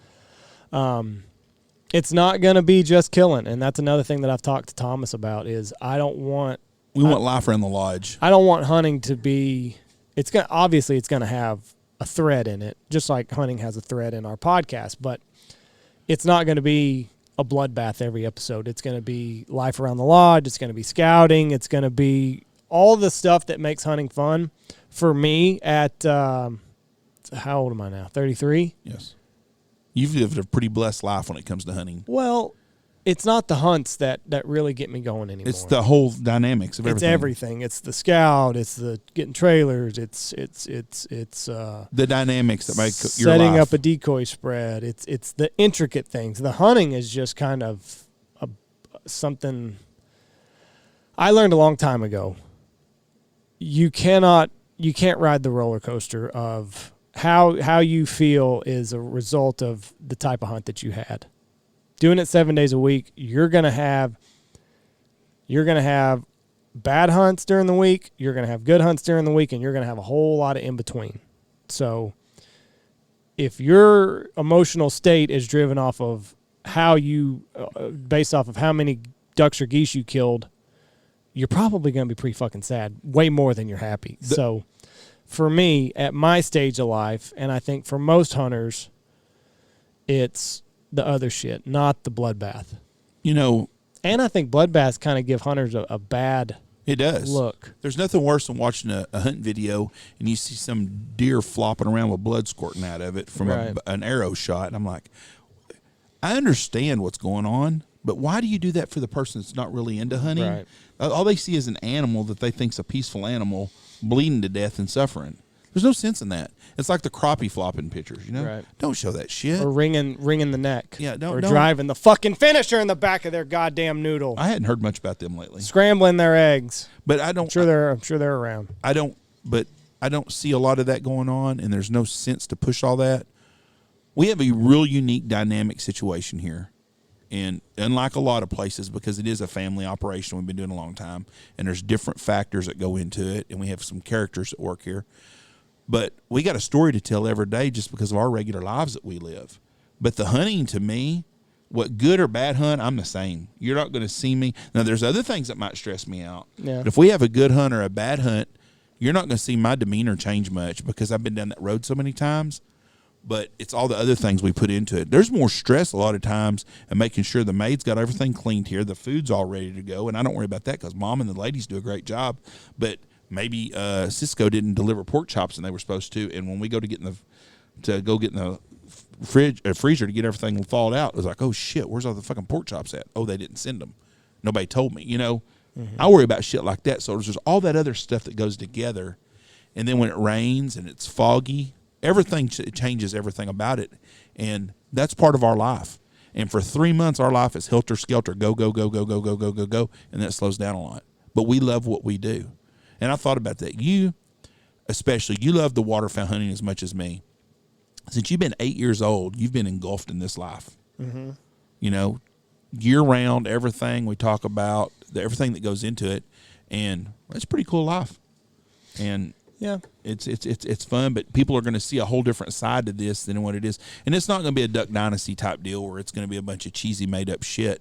Speaker 1: it's not going to be just killing. And that's another thing that I've talked to Thomas about is we want life around the lodge. I don't want hunting to be. Obviously it's going to have a thread in it, just like hunting has a thread in our podcast. But it's not going to be a bloodbath every episode. It's going to be life around the lodge. It's going to be scouting. It's going to be all the stuff that makes hunting fun. For me, at how old am I now? 33.
Speaker 2: Yes. You've lived a pretty blessed life when it comes to hunting.
Speaker 1: Well, it's not the hunts that really get me going anymore.
Speaker 2: It's the whole dynamics of everything.
Speaker 1: It's everything. It's the scout. It's the getting trailers. It's
Speaker 2: the dynamics that make your
Speaker 1: setting
Speaker 2: life.
Speaker 1: up a decoy spread. It's the intricate things. The hunting is just kind of something I learned a long time ago. You can't ride the roller coaster of how you feel is a result of the type of hunt that you had. Doing it 7 days a week, you're gonna have bad hunts during the week, you're gonna have good hunts during the week, and you're gonna have a whole lot of in between. So if your emotional state is driven off of how you, based off of how many ducks or geese you killed, you're probably gonna be pretty fucking sad, way more than you're happy. So for me, at my stage of life, and I think for most hunters, it's the other shit, not the bloodbath. And I think bloodbaths kind of give hunters a bad look.
Speaker 2: There's nothing worse than watching a hunt video and you see some deer flopping around with blood squirting out of it from an arrow shot. And I'm like, I understand what's going on, but why do you do that for the person that's not really into hunting?
Speaker 1: Right.
Speaker 2: All they see is an animal that they think's a peaceful animal bleeding to death and suffering. There's no sense in that. It's like the crappie flopping pictures,
Speaker 1: Right.
Speaker 2: Don't show that shit.
Speaker 1: Or wringing the neck.
Speaker 2: Yeah,
Speaker 1: Or driving the fucking finisher in the back of their goddamn noodle.
Speaker 2: I hadn't heard much about them lately.
Speaker 1: Scrambling their eggs.
Speaker 2: But I don't.
Speaker 1: I'm sure they're around.
Speaker 2: I don't but I don't see a lot of that going on, and there's no sense to push all that. We have a real unique dynamic situation here. And unlike a lot of places, because it is a family operation we've been doing a long time, and there's different factors that go into it, and we have some characters that work here. But we got a story to tell every day just because of our regular lives that we live. But the hunting, to me, what good or bad hunt, I'm the same. You're not going to see me. Now, there's other things that might stress me out.
Speaker 1: Yeah.
Speaker 2: But if we have a good hunt or a bad hunt, you're not going to see my demeanor change much because I've been down that road so many times. But it's all the other things we put into it. There's more stress a lot of times in making sure the maid's got everything cleaned here, the food's all ready to go, and I don't worry about that because Mom and the ladies do a great job. But maybe Cisco didn't deliver pork chops and they were supposed to, and when we go to get in the freezer to get everything thawed out, it was like, oh shit, where's all the fucking pork chops at? Oh, they didn't send them. Nobody told me. I worry about shit like that. So there's all that other stuff that goes together, and then when it rains and it's foggy. Everything changes everything about it, and that's part of our life. And for 3 months, our life is helter-skelter, go, go, go, go, go, go, go, go, go, and that slows down a lot. But we love what we do. And I thought about that. You, especially, you love the waterfowl hunting as much as me. Since you've been 8 years old, you've been engulfed in this life. Mm-hmm. Year-round, everything we talk about, everything that goes into it, and it's a pretty cool life. And yeah, it's fun, but people are going to see a whole different side to this than what it is. And it's not going to be a Duck Dynasty type deal where it's going to be a bunch of cheesy made up shit.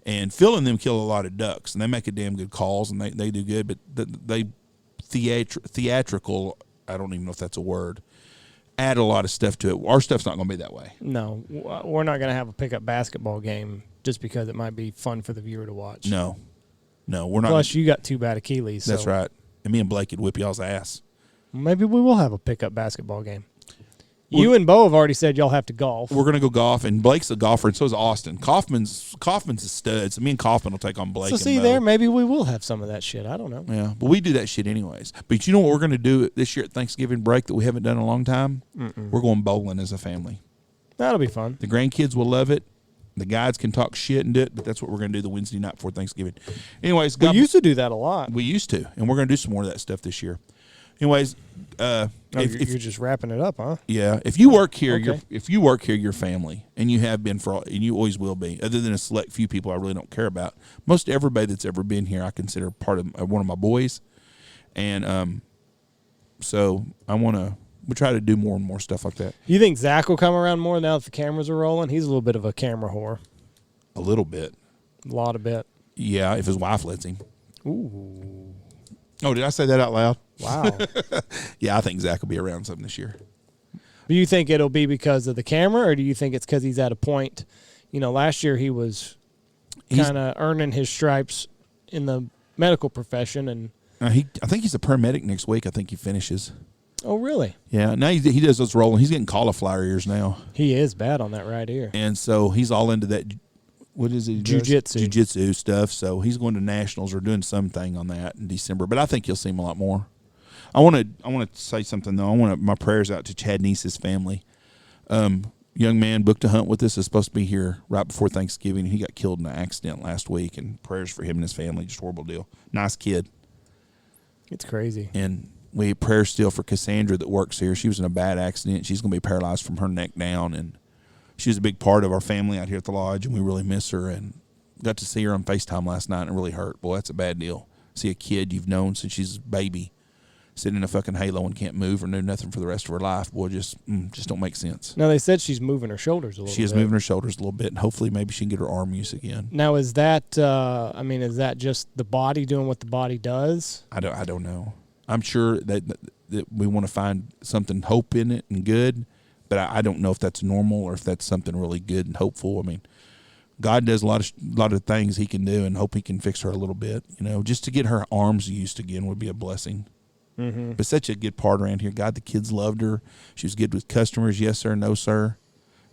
Speaker 2: And Phil and them kill a lot of ducks, and they make a damn good calls, and they do good, but they theatrical, I don't even know if that's a word, add a lot of stuff to it. Our stuff's not going to be that way.
Speaker 1: No, we're not going to have a pickup basketball game just because it might be fun for the viewer to watch.
Speaker 2: No, we're not.
Speaker 1: Plus, you got 2 bad Achilles.
Speaker 2: That's
Speaker 1: so.
Speaker 2: right. And me and Blake would whip y'all's ass.
Speaker 1: Maybe we will have a pickup basketball game. You and Bo have already said y'all have to golf.
Speaker 2: We're going to go golf, and Blake's a golfer, and so is Austin. Kaufman's a stud, so me and Kaufman will take on Blake.
Speaker 1: So see there, maybe we will have some of that shit. I don't know.
Speaker 2: Yeah, but we do that shit anyways. But you know what we're going to do this year at Thanksgiving break that we haven't done in a long time? We're going bowling as a family.
Speaker 1: That'll be fun.
Speaker 2: The grandkids will love it. The guides can talk shit and do it, but that's what we're going to do the Wednesday night before Thanksgiving. Anyways,
Speaker 1: we used to do that a lot.
Speaker 2: We used to, and we're going to do some more of that stuff this year. Anyways,
Speaker 1: you're just wrapping it up, huh?
Speaker 2: Yeah. If you work here,
Speaker 1: okay.
Speaker 2: You're family, and you have been and you always will be. Other than a select few people I really don't care about, most everybody that's ever been here, I consider part of one of my boys, and so we try to do more and more stuff like that.
Speaker 1: You think Zach will come around more now that the cameras are rolling? He's a little bit of a camera whore.
Speaker 2: A little bit.
Speaker 1: A lot of bit.
Speaker 2: Yeah, if his wife lets him.
Speaker 1: Ooh.
Speaker 2: Oh, did I say that out loud?
Speaker 1: Wow.
Speaker 2: Yeah, I think Zach will be around something this year.
Speaker 1: Do you think it'll be because of the camera, or do you think it's because he's at a point? Last year he was kind of earning his stripes in the medical profession, and
Speaker 2: I think he's a paramedic next week. I think he finishes.
Speaker 1: Oh, really?
Speaker 2: Yeah. Now he does those rolling. He's getting cauliflower ears now.
Speaker 1: He is bad on that right ear,
Speaker 2: and so he's all into that. What is it? Jiu-jitsu stuff. So he's going to nationals or doing something on that in December. But I think you'll see him a lot more. I want to say something though. My prayers out to Chad Neese's family. Young man booked a hunt with us. Is supposed to be here right before Thanksgiving. He got killed in an accident last week, and prayers for him and his family. Just horrible deal. Nice kid.
Speaker 1: It's crazy.
Speaker 2: And we prayers still for Cassandra that works here. She was in a bad accident. She's going to be paralyzed from her neck down, and she was a big part of our family out here at the lodge, and we really miss her. And got to see her on FaceTime last night, and it really hurt. Boy, that's a bad deal. See a kid you've known since she's a baby sitting in a fucking halo and can't move or do nothing for the rest of her life. Boy, just don't make sense.
Speaker 1: Now, they said she's moving her shoulders a little bit.
Speaker 2: She is moving her shoulders a little bit, and hopefully maybe she can get her arm use again.
Speaker 1: Now, is that is that just the body doing what the body does?
Speaker 2: I don't know. I'm sure that we want to find something hope in it and good, but I don't know if that's normal or if that's something really good and hopeful. I mean, God does a lot of things He can do, and hope He can fix her a little bit. Just to get her arms used again would be a blessing. Mm-hmm. But such a good part around here. God, the kids loved her. She was good with customers. Yes, sir. No, sir.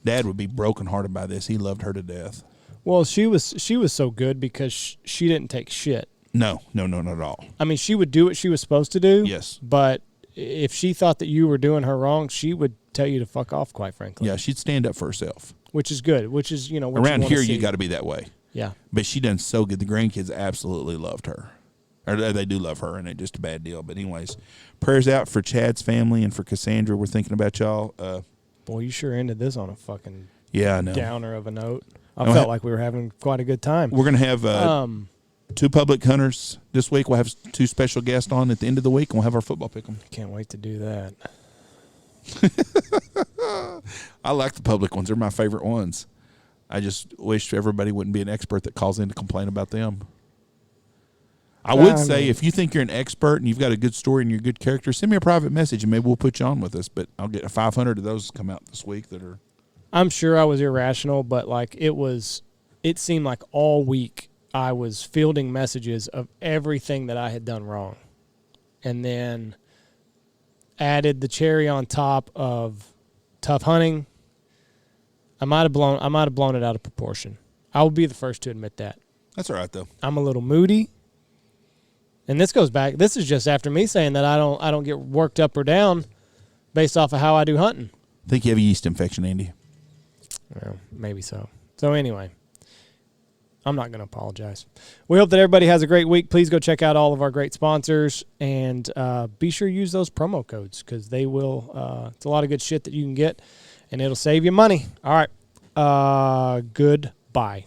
Speaker 2: Dad would be brokenhearted by this. He loved her to death.
Speaker 1: Well, she was so good because she didn't take shit.
Speaker 2: No, not at all.
Speaker 1: I mean, she would do what she was supposed to do.
Speaker 2: Yes.
Speaker 1: But if she thought that you were doing her wrong, she would tell you to fuck off, quite frankly.
Speaker 2: Yeah, she'd stand up for herself.
Speaker 1: Which is good. Which is, what
Speaker 2: around
Speaker 1: you
Speaker 2: here, you got to be that way.
Speaker 1: Yeah.
Speaker 2: But she done so good. The grandkids absolutely loved her. Or they do love her, and it's just a bad deal. But anyways, prayers out for Chad's family and for Cassandra. We're thinking about y'all.
Speaker 1: Boy, you sure ended this on a fucking
Speaker 2: I know.
Speaker 1: downer of a note. I felt like we were having quite a good time.
Speaker 2: We're going to have 2 public hunters this week. We'll have 2 special guests on at the end of the week, and we'll have our football pick 'em.
Speaker 1: Can't wait to do that.
Speaker 2: I like the public ones. They're my favorite ones. I just wish everybody wouldn't be an expert that calls in to complain about them. I would say if you think you're an expert and you've got a good story and you're a good character, send me a private message and maybe we'll put you on with us. But I'll get 500 of those come out this week that are.
Speaker 1: I'm sure I was irrational, but like it seemed like all week I was fielding messages of everything that I had done wrong. And then added the cherry on top of tough hunting. I might have blown it out of proportion. I will be the first to admit that.
Speaker 2: That's all right though.
Speaker 1: I'm a little moody. And this goes back. This is just after me saying that I don't get worked up or down based off of how I do hunting.
Speaker 2: I think you have a yeast infection, Andy.
Speaker 1: Well, maybe so. So anyway, I'm not going to apologize. We hope that everybody has a great week. Please go check out all of our great sponsors and be sure to use those promo codes because they will. It's a lot of good shit that you can get, and it'll save you money. All right. Goodbye.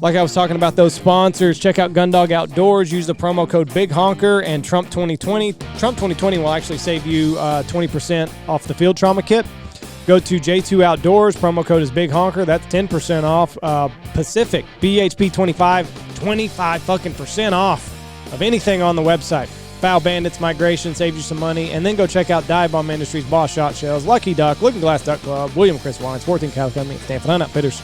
Speaker 1: Like I was talking about those sponsors, check out Gundog Outdoors. Use the promo code Big Honker and Trump 2020. Trump 2020 will actually save you 20% off the field trauma kit. Go to J2 Outdoors. Promo code is Big Honker. That's 10% off. Pacific BHP 25 fucking percent off of anything on the website. Foul Bandits Migration saves you some money. And then go check out Dive Bomb Industries, Boss Shot Shells, Lucky Duck, Looking Glass Duck Club, William Chris Wines, 14 Cal Company, Stanford Hunt Outfitters.